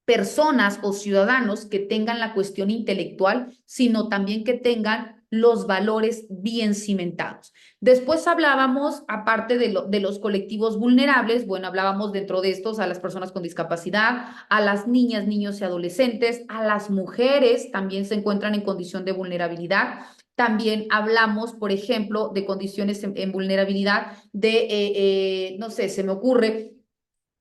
personas o ciudadanos que tengan la cuestión intelectual, sino también que tengan los valores bien cimentados. Después hablábamos, aparte de los colectivos vulnerables, bueno, hablábamos dentro de estos a las personas con discapacidad, a las niñas, niños y adolescentes, a las mujeres también se encuentran en condición de vulnerabilidad. También hablamos, por ejemplo, de condiciones en vulnerabilidad no sé, se me ocurre,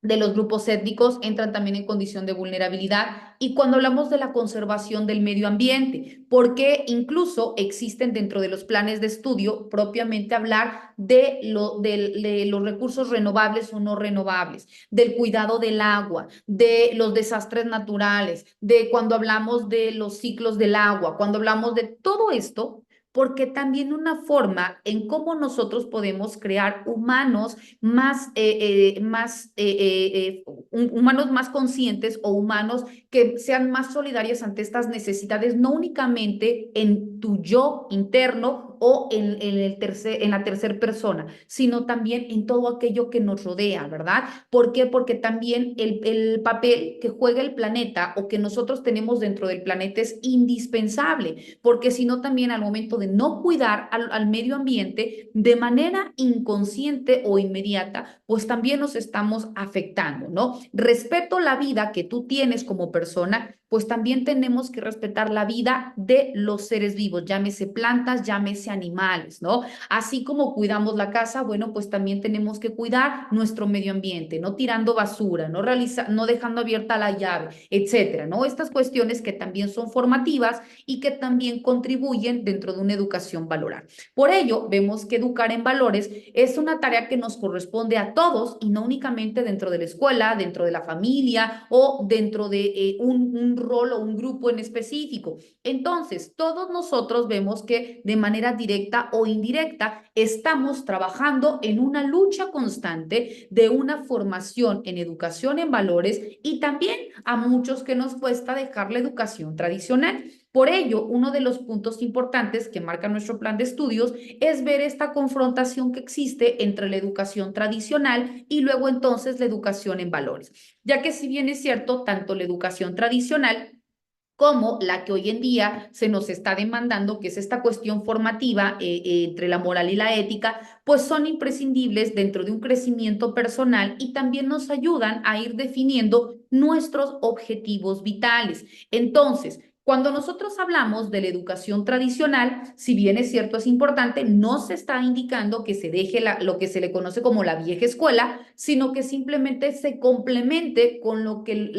de los grupos étnicos entran también en condición de vulnerabilidad y cuando hablamos de la conservación del medio ambiente, porque incluso existen dentro de los planes de estudio propiamente hablar de los recursos renovables o no renovables, del cuidado del agua, de los desastres naturales, de cuando hablamos de los ciclos del agua, cuando hablamos de todo esto, porque también una forma en cómo nosotros podemos crear humanos más conscientes o humanos que sean más solidarios ante estas necesidades, no únicamente en tu yo interno o en la tercera persona, sino también en todo aquello que nos rodea, ¿verdad? ¿Por qué? Porque también el papel que juega el planeta o que nosotros tenemos dentro del planeta es indispensable, porque si no también al momento de no cuidar al medio ambiente de manera inconsciente o inmediata, pues también nos estamos afectando, ¿no? Respeto la vida que tú tienes como persona, pues también tenemos que respetar la vida de los seres vivos, llámese plantas, llámese animales, ¿no? Así como cuidamos la casa, bueno, pues también tenemos que cuidar nuestro medio ambiente, no tirando basura, no dejando abierta la llave, etcétera, ¿no? Estas cuestiones que también son formativas y que también contribuyen dentro de una educación valoral. Por ello, vemos que educar en valores es una tarea que nos corresponde a todos y no únicamente dentro de la escuela, dentro de la familia o dentro de un rol o un grupo en específico. Entonces, todos nosotros vemos que de manera directa o indirecta estamos trabajando en una lucha constante de una formación en educación en valores y también a muchos que nos cuesta dejar la educación tradicional. Por ello, uno de los puntos importantes que marca nuestro plan de estudios es ver esta confrontación que existe entre la educación tradicional y luego entonces la educación en valores, ya que si bien es cierto, tanto la educación tradicional como la que hoy en día se nos está demandando, que es esta cuestión formativa entre la moral y la ética, pues son imprescindibles dentro de un crecimiento personal y también nos ayudan a ir definiendo nuestros objetivos vitales. Entonces, cuando nosotros hablamos de la educación tradicional, si bien es cierto, es importante, no se está indicando que se deje lo que se le conoce como la vieja escuela, sino que simplemente se complemente con lo que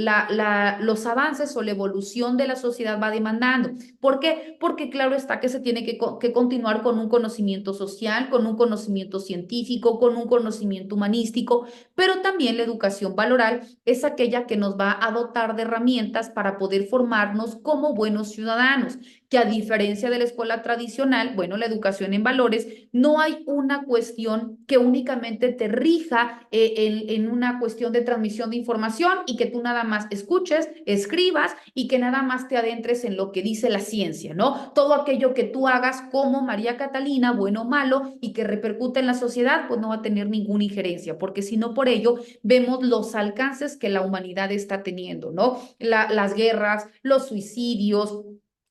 los avances o la evolución de la sociedad va demandando. ¿Por qué? Porque claro está que se tiene que continuar con un conocimiento social, con un conocimiento científico, con un conocimiento humanístico, pero también la educación valoral es aquella que nos va a dotar de herramientas para poder formarnos como buenos ciudadanos, que a diferencia de la escuela tradicional, bueno, la educación en valores, no hay una cuestión que únicamente te rija en una cuestión de transmisión de información y que tú nada más escuches, escribas y que nada más te adentres en lo que dice la ciencia, ¿no? Todo aquello que tú hagas como María Catalina, bueno o malo, y que repercute en la sociedad, pues no va a tener ninguna injerencia, porque si no por ello vemos los alcances que la humanidad está teniendo, ¿no? Las guerras, los suicidios,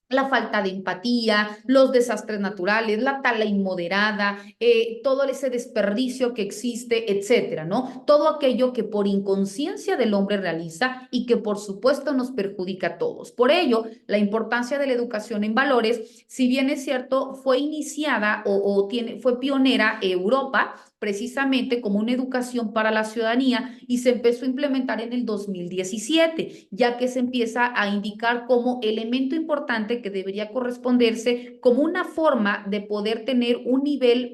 la falta de empatía, los desastres naturales, la tala inmoderada, todo ese desperdicio que existe, etcétera, ¿no? Todo aquello que por inconsciencia del hombre realiza y que por supuesto nos perjudica a todos. Por ello, la importancia de la educación en valores, si bien es cierto, fue iniciada fue pionera Europa, precisamente como una educación para la ciudadanía y se empezó a implementar en el 2017, ya que se empieza a indicar como elemento importante que debería corresponderse como una forma de poder tener un nivel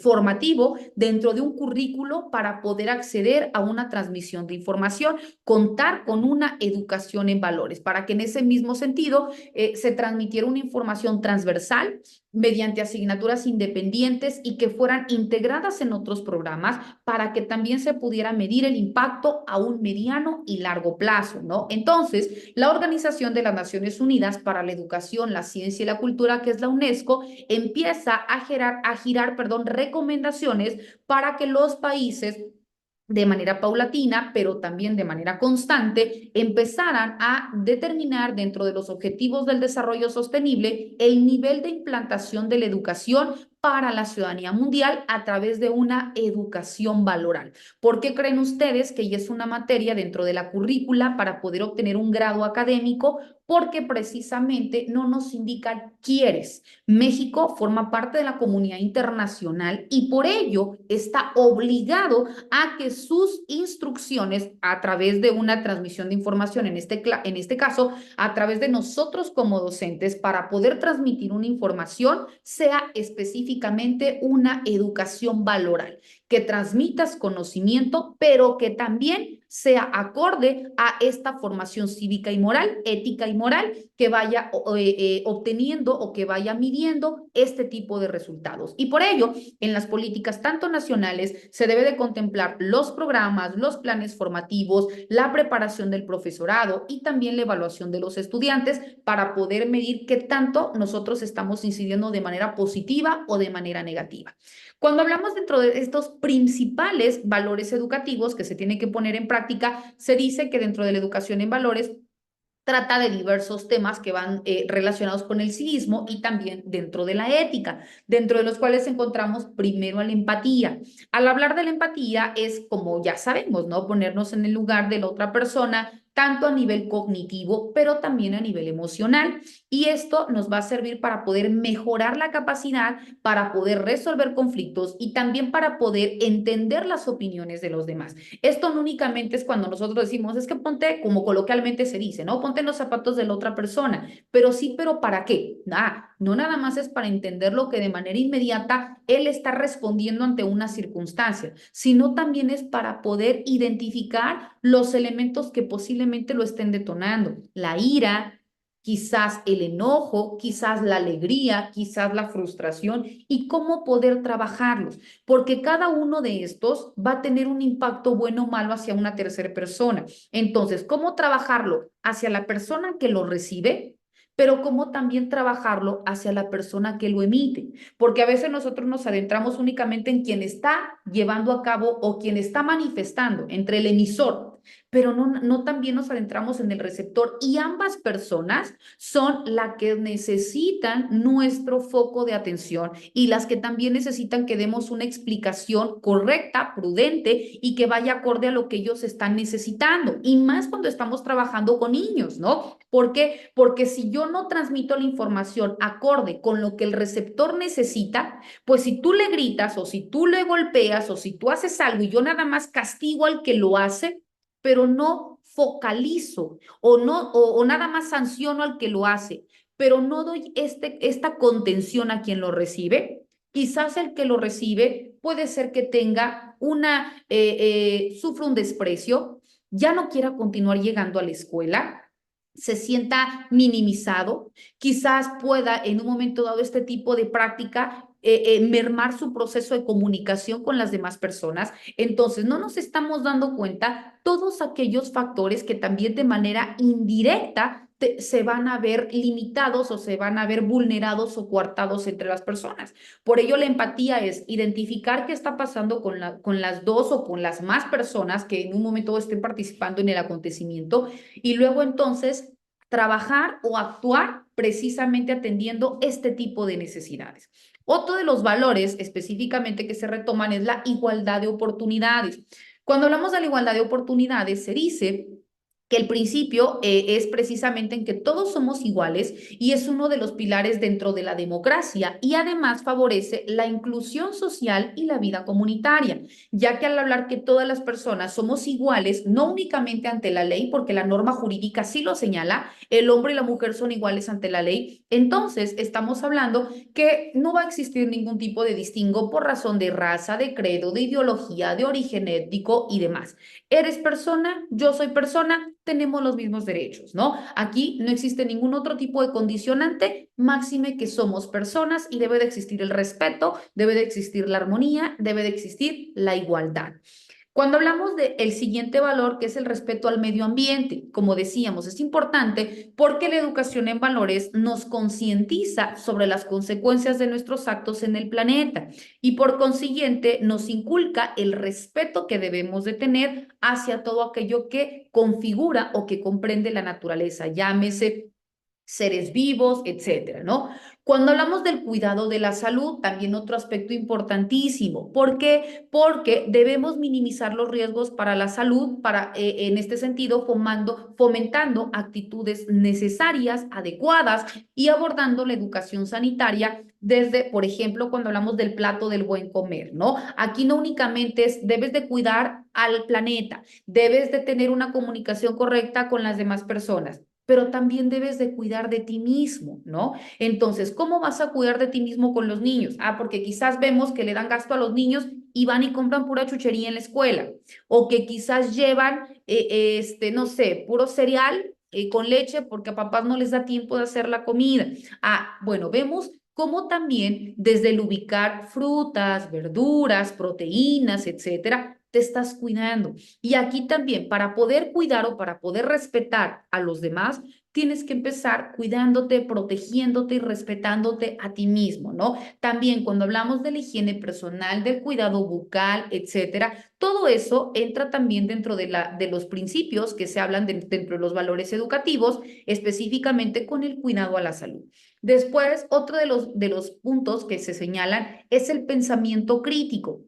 formativo dentro de un currículo para poder acceder a una transmisión de información, contar con una educación en valores, para que en ese mismo sentido se transmitiera una información transversal mediante asignaturas independientes y que fueran integradas en otros programas para que también se pudiera medir el impacto a un mediano y largo plazo, ¿no? Entonces, la Organización de las Naciones Unidas para la Educación, la Ciencia y la Cultura, que es la UNESCO, empieza a girar, recomendaciones para que los países de manera paulatina, pero también de manera constante, empezaran a determinar dentro de los objetivos del desarrollo sostenible el nivel de implantación de la educación para la ciudadanía mundial a través de una educación valoral. ¿Por qué creen ustedes que ya es una materia dentro de la currícula para poder obtener un grado académico? Porque precisamente no nos indica quiénes. México forma parte de la comunidad internacional y por ello está obligado a que sus instrucciones a través de una transmisión de información, en este caso, a través de nosotros como docentes, para poder transmitir una información, sea específicamente una educación valoral, que transmitas conocimiento, pero que también sea acorde a esta formación cívica y moral, ética y moral, que vaya obteniendo o que vaya midiendo este tipo de resultados. Y por ello, en las políticas tanto nacionales se debe de contemplar los programas, los planes formativos, la preparación del profesorado y también la evaluación de los estudiantes para poder medir qué tanto nosotros estamos incidiendo de manera positiva o de manera negativa. Cuando hablamos dentro de estos principales valores educativos que se tienen que poner en práctica, se dice que dentro de la educación en valores trata de diversos temas que van relacionados con el civismo y también dentro de la ética, dentro de los cuales encontramos primero a la empatía. Al hablar de la empatía es, como ya sabemos, ¿no? Ponernos en el lugar de la otra persona, tanto a nivel cognitivo, pero también a nivel emocional. Y esto nos va a servir para poder mejorar la capacidad, para poder resolver conflictos y también para poder entender las opiniones de los demás. Esto no únicamente es cuando nosotros decimos, es que ponte, como coloquialmente se dice, ¿no? Ponte en los zapatos de la otra persona, pero sí, pero ¿para qué? No nada más es para entender lo que de manera inmediata él está respondiendo ante una circunstancia, sino también es para poder identificar los elementos que posiblemente lo estén detonando, la ira, quizás el enojo, quizás la alegría, quizás la frustración y cómo poder trabajarlos, porque cada uno de estos va a tener un impacto bueno o malo hacia una tercera persona. Entonces, ¿cómo trabajarlo hacia la persona que lo recibe? Pero cómo también trabajarlo hacia la persona que lo emite, porque a veces nosotros nos adentramos únicamente en quien está llevando a cabo o quien está manifestando, entre el emisor, pero no también nos adentramos en el receptor y ambas personas son las que necesitan nuestro foco de atención y las que también necesitan que demos una explicación correcta, prudente y que vaya acorde a lo que ellos están necesitando. Y más cuando estamos trabajando con niños, ¿no? ¿Por qué? Porque si yo no transmito la información acorde con lo que el receptor necesita, pues si tú le gritas o si tú le golpeas o si tú haces algo y yo nada más castigo al que lo hace, pero no focalizo o nada más sanciono al que lo hace, pero no doy esta contención a quien lo recibe, quizás el que lo recibe puede ser que tenga sufra un desprecio, ya no quiera continuar llegando a la escuela, se sienta minimizado, quizás pueda en un momento dado este tipo de práctica mermar su proceso de comunicación con las demás personas. Entonces, no nos estamos dando cuenta todos aquellos factores que también de manera indirecta se van a ver limitados o se van a ver vulnerados o coartados entre las personas. Por ello, la empatía es identificar qué está pasando con las dos o con las más personas que en un momento estén participando en el acontecimiento y luego entonces trabajar o actuar precisamente atendiendo este tipo de necesidades. Otro de los valores específicamente que se retoman es la igualdad de oportunidades. Cuando hablamos de la igualdad de oportunidades, se dice que el principio es precisamente en que todos somos iguales y es uno de los pilares dentro de la democracia y además favorece la inclusión social y la vida comunitaria, ya que al hablar que todas las personas somos iguales, no únicamente ante la ley, porque la norma jurídica sí lo señala, el hombre y la mujer son iguales ante la ley, entonces estamos hablando que no va a existir ningún tipo de distingo por razón de raza, de credo, de ideología, de origen étnico y demás. Eres persona, yo soy persona, tenemos los mismos derechos, ¿no? Aquí no existe ningún otro tipo de condicionante, máxime que somos personas y debe de existir el respeto, debe de existir la armonía, debe de existir la igualdad. Cuando hablamos del siguiente valor, que es el respeto al medio ambiente, como decíamos, es importante porque la educación en valores nos concientiza sobre las consecuencias de nuestros actos en el planeta y por consiguiente nos inculca el respeto que debemos de tener hacia todo aquello que configura o que comprende la naturaleza, llámese seres vivos, etcétera, ¿no? Cuando hablamos del cuidado de la salud, también otro aspecto importantísimo. ¿Por qué? Porque debemos minimizar los riesgos para la salud, en este sentido, fomentando actitudes necesarias, adecuadas y abordando la educación sanitaria desde, por ejemplo, cuando hablamos del plato del buen comer, ¿no? Aquí no únicamente debes de cuidar al planeta, debes de tener una comunicación correcta con las demás personas. pero también debes de cuidar de ti mismo, ¿no? Entonces, ¿cómo vas a cuidar de ti mismo con los niños? Ah, porque quizás vemos que le dan gasto a los niños y van y compran pura chuchería en la escuela, o que quizás llevan, no sé, puro cereal con leche porque a papás no les da tiempo de hacer la comida. Ah, bueno, vemos cómo también desde el ubicar frutas, verduras, proteínas, etcétera, te estás cuidando. Y aquí también, para poder cuidar o para poder respetar a los demás, tienes que empezar cuidándote, protegiéndote y respetándote a ti mismo, ¿no? También cuando hablamos de la higiene personal, del cuidado bucal, etcétera, todo eso entra también dentro de los principios que se hablan dentro de los valores educativos, específicamente con el cuidado a la salud. Después, otro de los puntos que se señalan es el pensamiento crítico.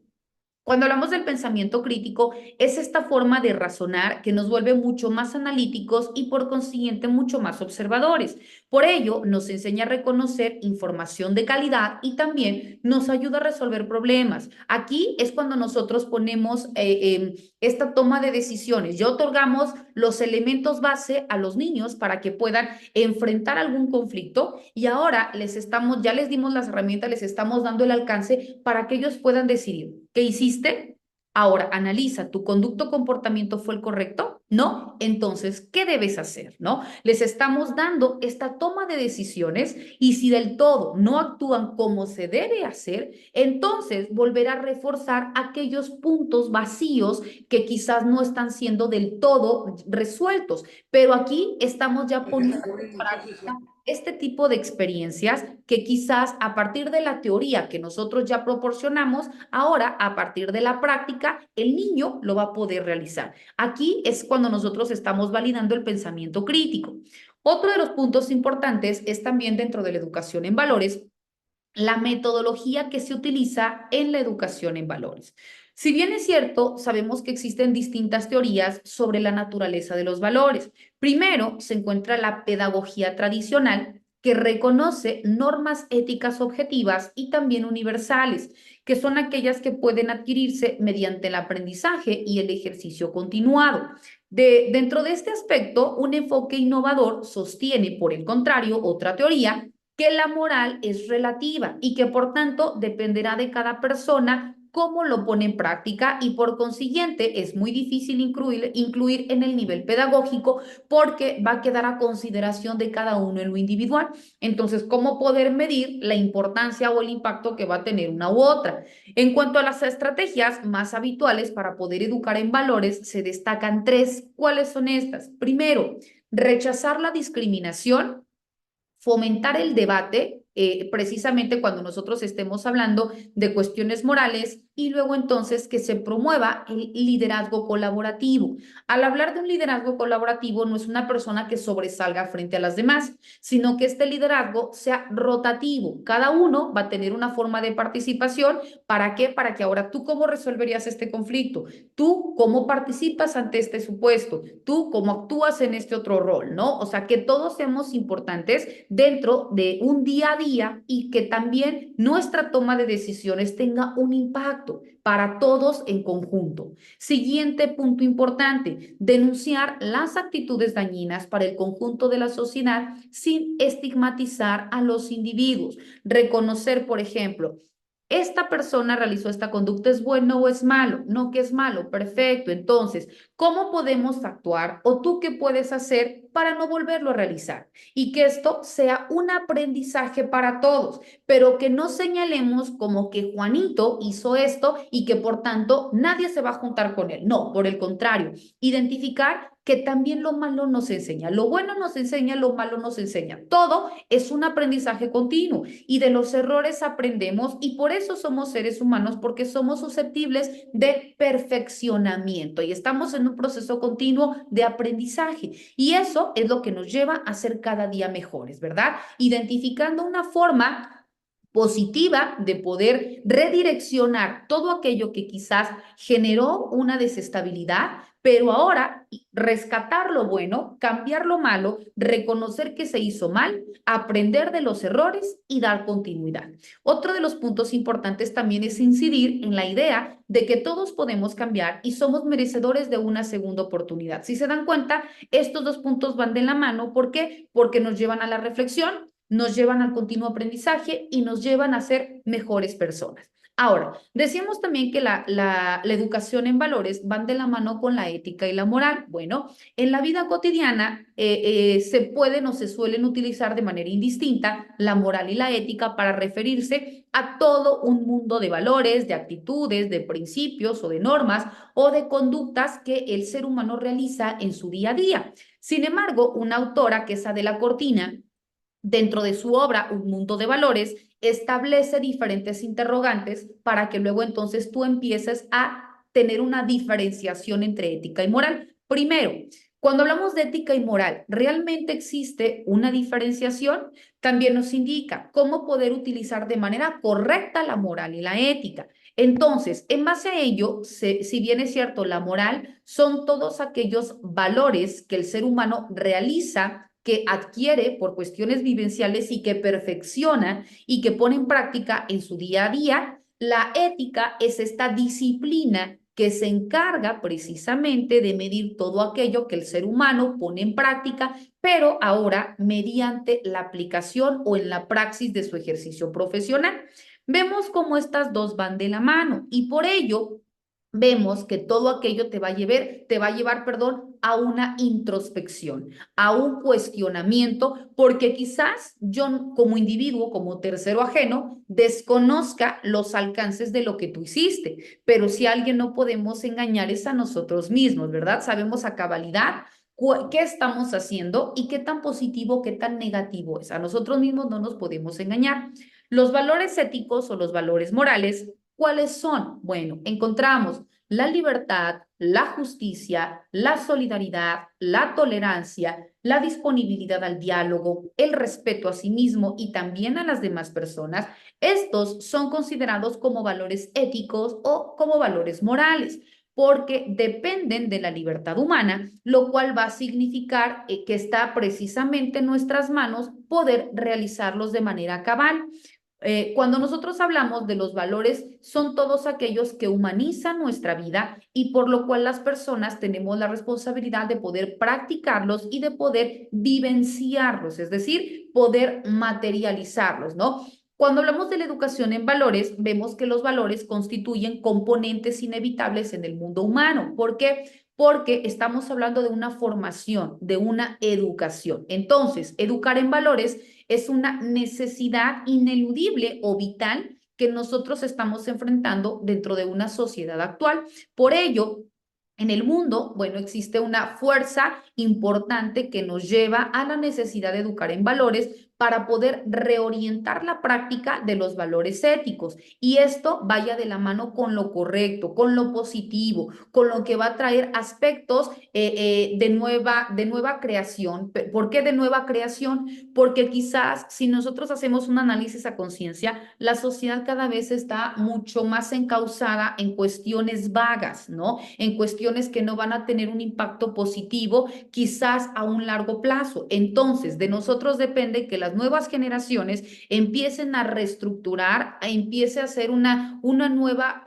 Cuando hablamos del pensamiento crítico, es esta forma de razonar que nos vuelve mucho más analíticos y por consiguiente mucho más observadores. Por ello, nos enseña a reconocer información de calidad y también nos ayuda a resolver problemas. Aquí es cuando nosotros ponemos esta toma de decisiones. Ya otorgamos los elementos base a los niños para que puedan enfrentar algún conflicto y ahora ya les dimos las herramientas, les estamos dando el alcance para que ellos puedan decidir. ¿Qué hiciste? Ahora analiza, ¿tu conducto o comportamiento fue el correcto? ¿No? Entonces, ¿qué debes hacer? ¿No? Les estamos dando esta toma de decisiones y si del todo no actúan como se debe hacer, entonces volverá a reforzar aquellos puntos vacíos que quizás no están siendo del todo resueltos. Pero aquí estamos ya poniendo en práctica este tipo de experiencias que quizás a partir de la teoría que nosotros ya proporcionamos, ahora a partir de la práctica, el niño lo va a poder realizar. Aquí es cuando nosotros estamos validando el pensamiento crítico. Otro de los puntos importantes es también dentro de la educación en valores, la metodología que se utiliza en la educación en valores. Si bien es cierto, sabemos que existen distintas teorías sobre la naturaleza de los valores. Primero, se encuentra la pedagogía tradicional, que reconoce normas éticas objetivas y también universales, que son aquellas que pueden adquirirse mediante el aprendizaje y el ejercicio continuado. Dentro de este aspecto, un enfoque innovador sostiene, por el contrario, otra teoría que la moral es relativa y que por tanto dependerá de cada persona cómo lo pone en práctica y por consiguiente es muy difícil incluir en el nivel pedagógico porque va a quedar a consideración de cada uno en lo individual. Entonces, ¿cómo poder medir la importancia o el impacto que va a tener una u otra? En cuanto a las estrategias más habituales para poder educar en valores, se destacan tres. ¿Cuáles son estas? Primero, rechazar la discriminación, fomentar el debate, precisamente cuando nosotros estemos hablando de cuestiones morales y luego entonces que se promueva el liderazgo colaborativo. Al hablar de un liderazgo colaborativo no es una persona que sobresalga frente a las demás, sino que este liderazgo sea rotativo. Cada uno va a tener una forma de participación. ¿Para qué? Para que ahora tú cómo resolverías este conflicto, tú cómo participas ante este supuesto, tú cómo actúas en este otro rol, ¿no? O sea, que todos seamos importantes dentro de un día a día y que también nuestra toma de decisiones tenga un impacto para todos en conjunto. Siguiente punto importante, denunciar las actitudes dañinas para el conjunto de la sociedad sin estigmatizar a los individuos. Reconocer, por ejemplo, esta persona realizó esta conducta, ¿es bueno o es malo? No, que es malo, perfecto. Entonces, ¿cómo podemos actuar o tú qué puedes hacer para no volverlo a realizar? Y que esto sea un aprendizaje para todos, pero que no señalemos como que Juanito hizo esto y que por tanto nadie se va a juntar con él. No, por el contrario, identificar que también lo malo nos enseña, lo bueno nos enseña, lo malo nos enseña. Todo es un aprendizaje continuo y de los errores aprendemos y por eso somos seres humanos, porque somos susceptibles de perfeccionamiento y estamos en un proceso continuo de aprendizaje y eso es lo que nos lleva a ser cada día mejores, ¿verdad? Identificando una forma positiva de poder redireccionar todo aquello que quizás generó una desestabilidad pero ahora rescatar lo bueno, cambiar lo malo, reconocer que se hizo mal, aprender de los errores y dar continuidad. Otro de los puntos importantes también es incidir en la idea de que todos podemos cambiar y somos merecedores de una segunda oportunidad. Si se dan cuenta, estos dos puntos van de la mano. ¿Por qué? Porque nos llevan a la reflexión, nos llevan al continuo aprendizaje y nos llevan a ser mejores personas. Ahora, decíamos también que la educación en valores van de la mano con la ética y la moral. Bueno, en la vida cotidiana se pueden o se suelen utilizar de manera indistinta la moral y la ética para referirse a todo un mundo de valores, de actitudes, de principios o de normas o de conductas que el ser humano realiza en su día a día. Sin embargo, una autora que es Adela Cortina, dentro de su obra Un Mundo de Valores, establece diferentes interrogantes para que luego entonces tú empieces a tener una diferenciación entre ética y moral. Primero, cuando hablamos de ética y moral, ¿realmente existe una diferenciación? También nos indica cómo poder utilizar de manera correcta la moral y la ética. Entonces, en base a ello, si bien es cierto, la moral son todos aquellos valores que el ser humano realiza, que adquiere por cuestiones vivenciales y que perfecciona y que pone en práctica en su día a día. La ética es esta disciplina que se encarga precisamente de medir todo aquello que el ser humano pone en práctica, pero ahora mediante la aplicación o en la praxis de su ejercicio profesional. Vemos cómo estas dos van de la mano y por ello vemos que todo aquello te va a llevar, perdón, a una introspección, a un cuestionamiento, porque quizás yo como individuo, como tercero ajeno, desconozca los alcances de lo que tú hiciste, pero si a alguien no podemos engañar es a nosotros mismos, ¿verdad? Sabemos a cabalidad qué estamos haciendo y qué tan positivo, qué tan negativo es. A nosotros mismos no nos podemos engañar. Los valores éticos o los valores morales, ¿cuáles son? Bueno, encontramos la libertad, la justicia, la solidaridad, la tolerancia, la disponibilidad al diálogo, el respeto a sí mismo y también a las demás personas. Estos son considerados como valores éticos o como valores morales, porque dependen de la libertad humana, lo cual va a significar que está precisamente en nuestras manos poder realizarlos de manera cabal. Cuando nosotros hablamos de los valores, son todos aquellos que humanizan nuestra vida y por lo cual las personas tenemos la responsabilidad de poder practicarlos y de poder vivenciarlos, es decir, poder materializarlos, ¿no? Cuando hablamos de la educación en valores, vemos que los valores constituyen componentes inevitables en el mundo humano. ¿Por qué? Porque estamos hablando de una formación, de una educación. Entonces, educar en valores es una necesidad ineludible o vital que nosotros estamos enfrentando dentro de una sociedad actual. Por ello, en el mundo, bueno, existe una fuerza importante que nos lleva a la necesidad de educar en valores para poder reorientar la práctica de los valores éticos. Y esto vaya de la mano con lo correcto, con lo positivo, con lo que va a traer aspectos de nueva creación. ¿Por qué de nueva creación? Porque quizás si nosotros hacemos un análisis a conciencia, la sociedad cada vez está mucho más encauzada en cuestiones vagas, ¿no? En cuestiones que no van a tener un impacto positivo, quizás a un largo plazo. Entonces, de nosotros depende que las nuevas generaciones empiecen a reestructurar, empiece a hacer una nueva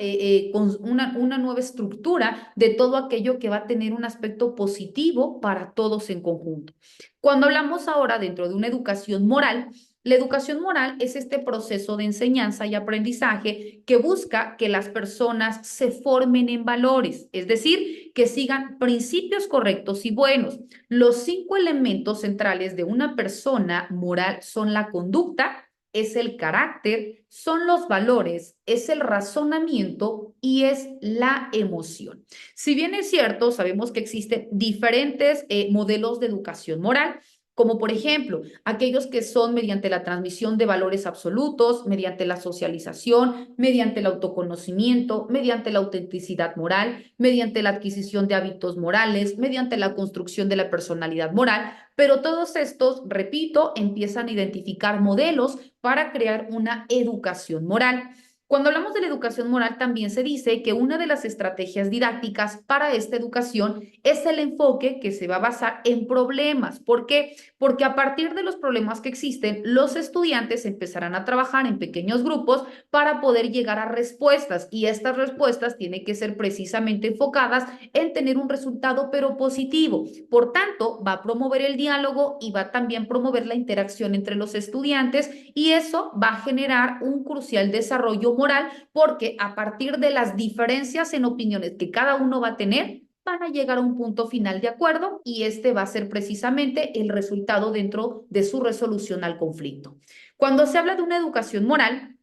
estructura de todo aquello que va a tener un aspecto positivo para todos en conjunto. Cuando hablamos ahora dentro de una educación moral, la educación moral es este proceso de enseñanza y aprendizaje que busca que las personas se formen en valores, es decir, que sigan principios correctos y buenos. Los 5 elementos centrales de una persona moral son la conducta, es el carácter, son los valores, es el razonamiento y es la emoción. Si bien es cierto, sabemos que existen diferentes modelos de educación moral, como por ejemplo aquellos que son mediante la transmisión de valores absolutos, mediante la socialización, mediante el autoconocimiento, mediante la autenticidad moral, mediante la adquisición de hábitos morales, mediante la construcción de la personalidad moral, pero todos estos, repito, empiezan a identificar modelos para crear una educación moral. Cuando hablamos de la educación moral, también se dice que una de las estrategias didácticas para esta educación es el enfoque que se va a basar en problemas. ¿Por qué? Porque a partir de los problemas que existen, los estudiantes empezarán a trabajar en pequeños grupos para poder llegar a respuestas, y estas respuestas tienen que ser precisamente enfocadas en tener un resultado pero positivo. Por tanto, va a promover el diálogo y va a también promover la interacción entre los estudiantes, y eso va a generar un crucial desarrollo moral, porque a partir de las diferencias en opiniones que cada uno va a tener, van a llegar a un punto final de acuerdo, y este va a ser precisamente el resultado dentro de su resolución al conflicto. Cuando se habla de una educación moral,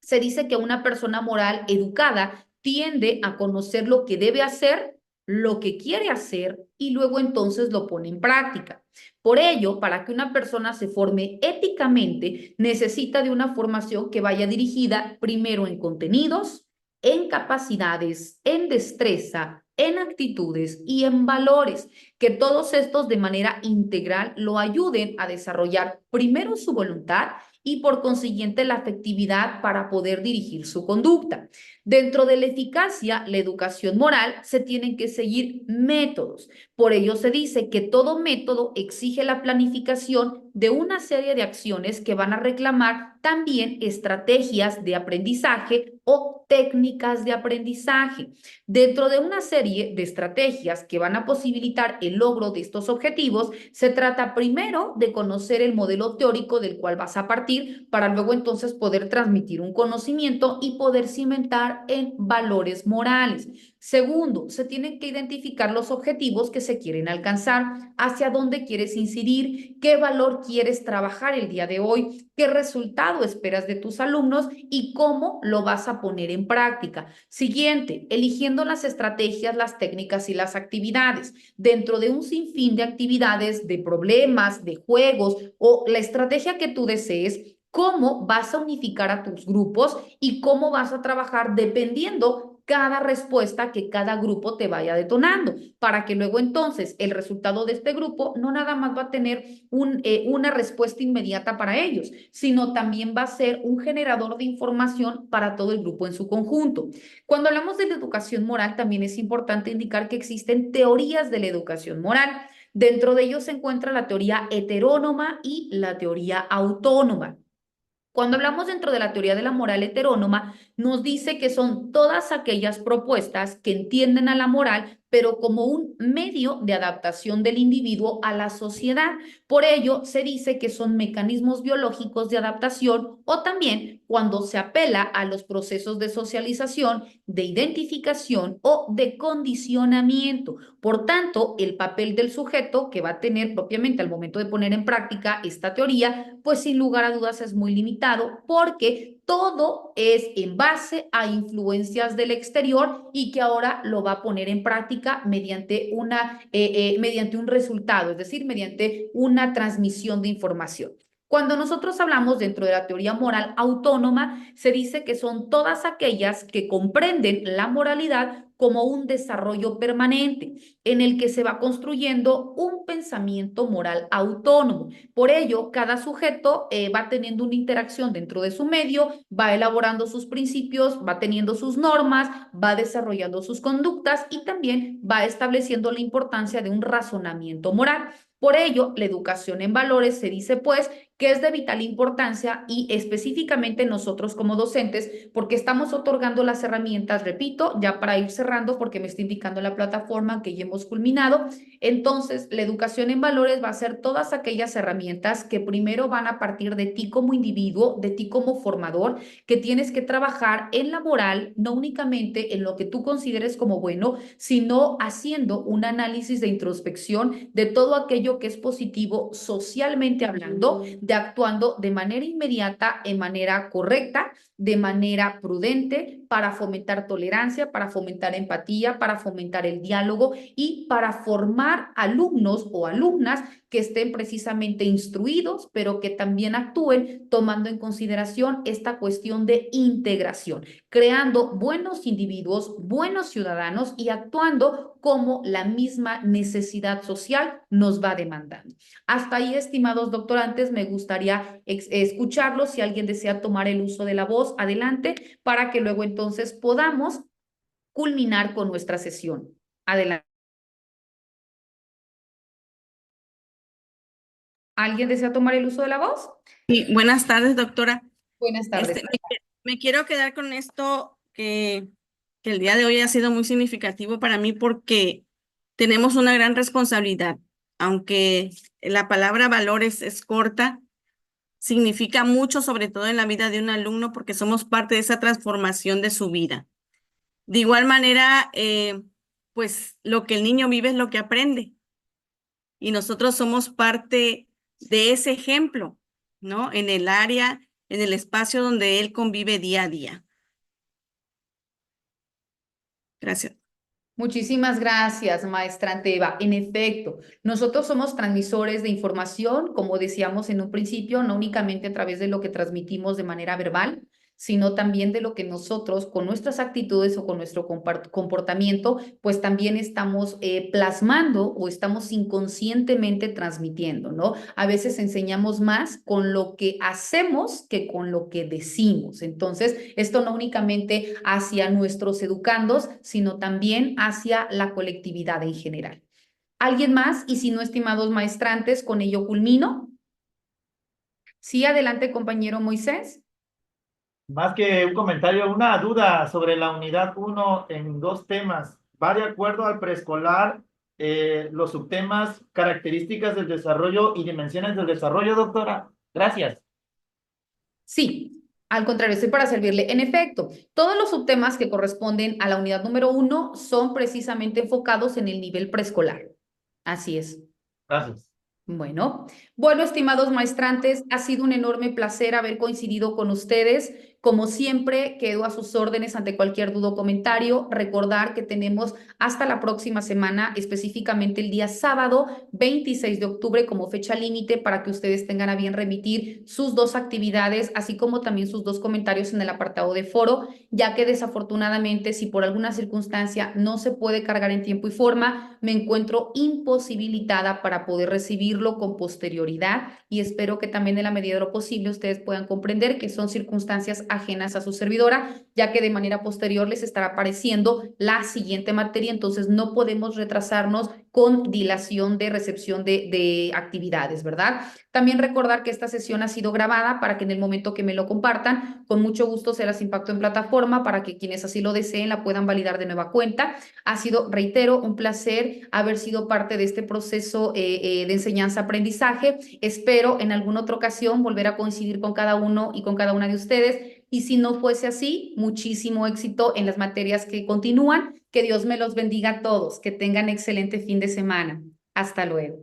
se dice que una persona moral educada tiende a conocer lo que debe hacer, lo que quiere hacer, y luego entonces lo pone en práctica. Por ello, para que una persona se forme éticamente, necesita de una formación que vaya dirigida primero en contenidos, en capacidades, en destreza, en actitudes y en valores, que todos estos de manera integral lo ayuden a desarrollar primero su voluntad y por consiguiente la afectividad para poder dirigir su conducta. Dentro de la eficacia, la educación moral, se tienen que seguir métodos. Por ello se dice que todo método exige la planificación de una serie de acciones que van a reclamar también estrategias de aprendizaje o técnicas de aprendizaje. Dentro de una serie de estrategias que van a posibilitar el logro de estos objetivos, se trata primero de conocer el modelo teórico del cual vas a partir, para luego entonces poder transmitir un conocimiento y poder cimentar en valores morales. Segundo, se tienen que identificar los objetivos que se quieren alcanzar, hacia dónde quieres incidir, qué valor quieres trabajar el día de hoy, qué resultado esperas de tus alumnos y cómo lo vas a poner en práctica. Siguiente, eligiendo las estrategias, las técnicas y las actividades. Dentro de un sinfín de actividades, de problemas, de juegos o la estrategia que tú desees, cómo vas a unificar a tus grupos y cómo vas a trabajar dependiendo cada respuesta que cada grupo te vaya detonando, para que luego entonces el resultado de este grupo no nada más va a tener una respuesta inmediata para ellos, sino también va a ser un generador de información para todo el grupo en su conjunto. Cuando hablamos de la educación moral, también es importante indicar que existen teorías de la educación moral. Dentro de ellos se encuentra la teoría heterónoma y la teoría autónoma. Cuando hablamos dentro de la teoría de la moral heterónoma, nos dice que son todas aquellas propuestas que entienden a la moral, pero como un medio de adaptación del individuo a la sociedad. Por ello, se dice que son mecanismos biológicos de adaptación, o también cuando se apela a los procesos de socialización, de identificación o de condicionamiento. Por tanto, el papel del sujeto que va a tener propiamente al momento de poner en práctica esta teoría, pues sin lugar a dudas es muy limitado, porque todo es en base a influencias del exterior y que ahora lo va a poner en práctica mediante un resultado, es decir, mediante una transmisión de información. Cuando nosotros hablamos dentro de la teoría moral autónoma, se dice que son todas aquellas que comprenden la moralidad como un desarrollo permanente en el que se va construyendo un pensamiento moral autónomo. Por ello, cada sujeto va teniendo una interacción dentro de su medio, va elaborando sus principios, va teniendo sus normas, va desarrollando sus conductas y también va estableciendo la importancia de un razonamiento moral. Por ello, la educación en valores se dice pues que es de vital importancia, y específicamente nosotros como docentes, porque estamos otorgando las herramientas, repito, ya para ir cerrando, porque me está indicando la plataforma que ya hemos culminado. Entonces, la educación en valores va a ser todas aquellas herramientas que primero van a partir de ti como individuo, de ti como formador, que tienes que trabajar en la moral, no únicamente en lo que tú consideres como bueno, sino haciendo un análisis de introspección de todo aquello que es positivo socialmente hablando, de actuando de manera inmediata, en manera correcta, de manera prudente, para fomentar tolerancia, para fomentar empatía, para fomentar el diálogo y para formar alumnos o alumnas que estén precisamente instruidos, pero que también actúen tomando en consideración esta cuestión de integración, creando buenos individuos, buenos ciudadanos y actuando como la misma necesidad social nos va demandando. Hasta ahí, estimados doctorantes, me gustaría escucharlos. Si alguien desea tomar el uso de la voz, adelante, para que luego entonces podamos culminar con nuestra sesión. Adelante. ¿Alguien desea tomar el uso de la voz? Sí, buenas tardes, doctora. Buenas tardes. Me quiero quedar con esto que el día de hoy ha sido muy significativo para mí porque tenemos una gran responsabilidad. Aunque la palabra valores es corta, significa mucho, sobre todo en la vida de un alumno, porque somos parte de esa transformación de su vida. De igual manera, pues lo que el niño vive es lo que aprende. Y nosotros somos parte de ese ejemplo, ¿no? En el área, en el espacio donde él convive día a día. Gracias. Muchísimas gracias, maestra Anteva. En efecto, nosotros somos transmisores de información, como decíamos en un principio, no únicamente a través de lo que transmitimos de manera verbal, sino también de lo que nosotros con nuestras actitudes o con nuestro comportamiento, pues también estamos plasmando o estamos inconscientemente transmitiendo, ¿no? A veces enseñamos más con lo que hacemos que con lo que decimos. Entonces, esto no únicamente hacia nuestros educandos, sino también hacia la colectividad en general. ¿Alguien más? Y si no, estimados maestrantes, con ello culmino. Sí, adelante, compañero Moisés. Más que un comentario, una duda sobre la unidad 1 en dos temas. ¿Va de acuerdo al preescolar los subtemas, características del desarrollo y dimensiones del desarrollo, doctora? Gracias. Sí, al contrario, estoy para servirle. En efecto, todos los subtemas que corresponden a la unidad número 1 son precisamente enfocados en el nivel preescolar. Así es. Gracias. Bueno, estimados maestrantes, ha sido un enorme placer haber coincidido con ustedes. Como siempre, quedo a sus órdenes ante cualquier duda o comentario. Recordar que tenemos hasta la próxima semana, específicamente el día sábado 26 de octubre como fecha límite para que ustedes tengan a bien remitir sus dos actividades, así como también sus dos comentarios en el apartado de foro, ya que desafortunadamente, si por alguna circunstancia no se puede cargar en tiempo y forma, me encuentro imposibilitada para poder recibirlo con posterioridad y espero que también en la medida de lo posible ustedes puedan comprender que son circunstancias ajenas a su servidora, ya que de manera posterior les estará apareciendo la siguiente materia, entonces no podemos retrasarnos con dilación de recepción de actividades, ¿verdad? También recordar que esta sesión ha sido grabada para que en el momento que me lo compartan, con mucho gusto se las impacto en plataforma para que quienes así lo deseen la puedan validar de nueva cuenta. Ha sido, reitero, un placer haber sido parte de este proceso de enseñanza-aprendizaje. Espero en alguna otra ocasión volver a coincidir con cada uno y con cada una de ustedes. Y si no fuese así, muchísimo éxito en las materias que continúan. Que Dios me los bendiga a todos. Que tengan excelente fin de semana. Hasta luego.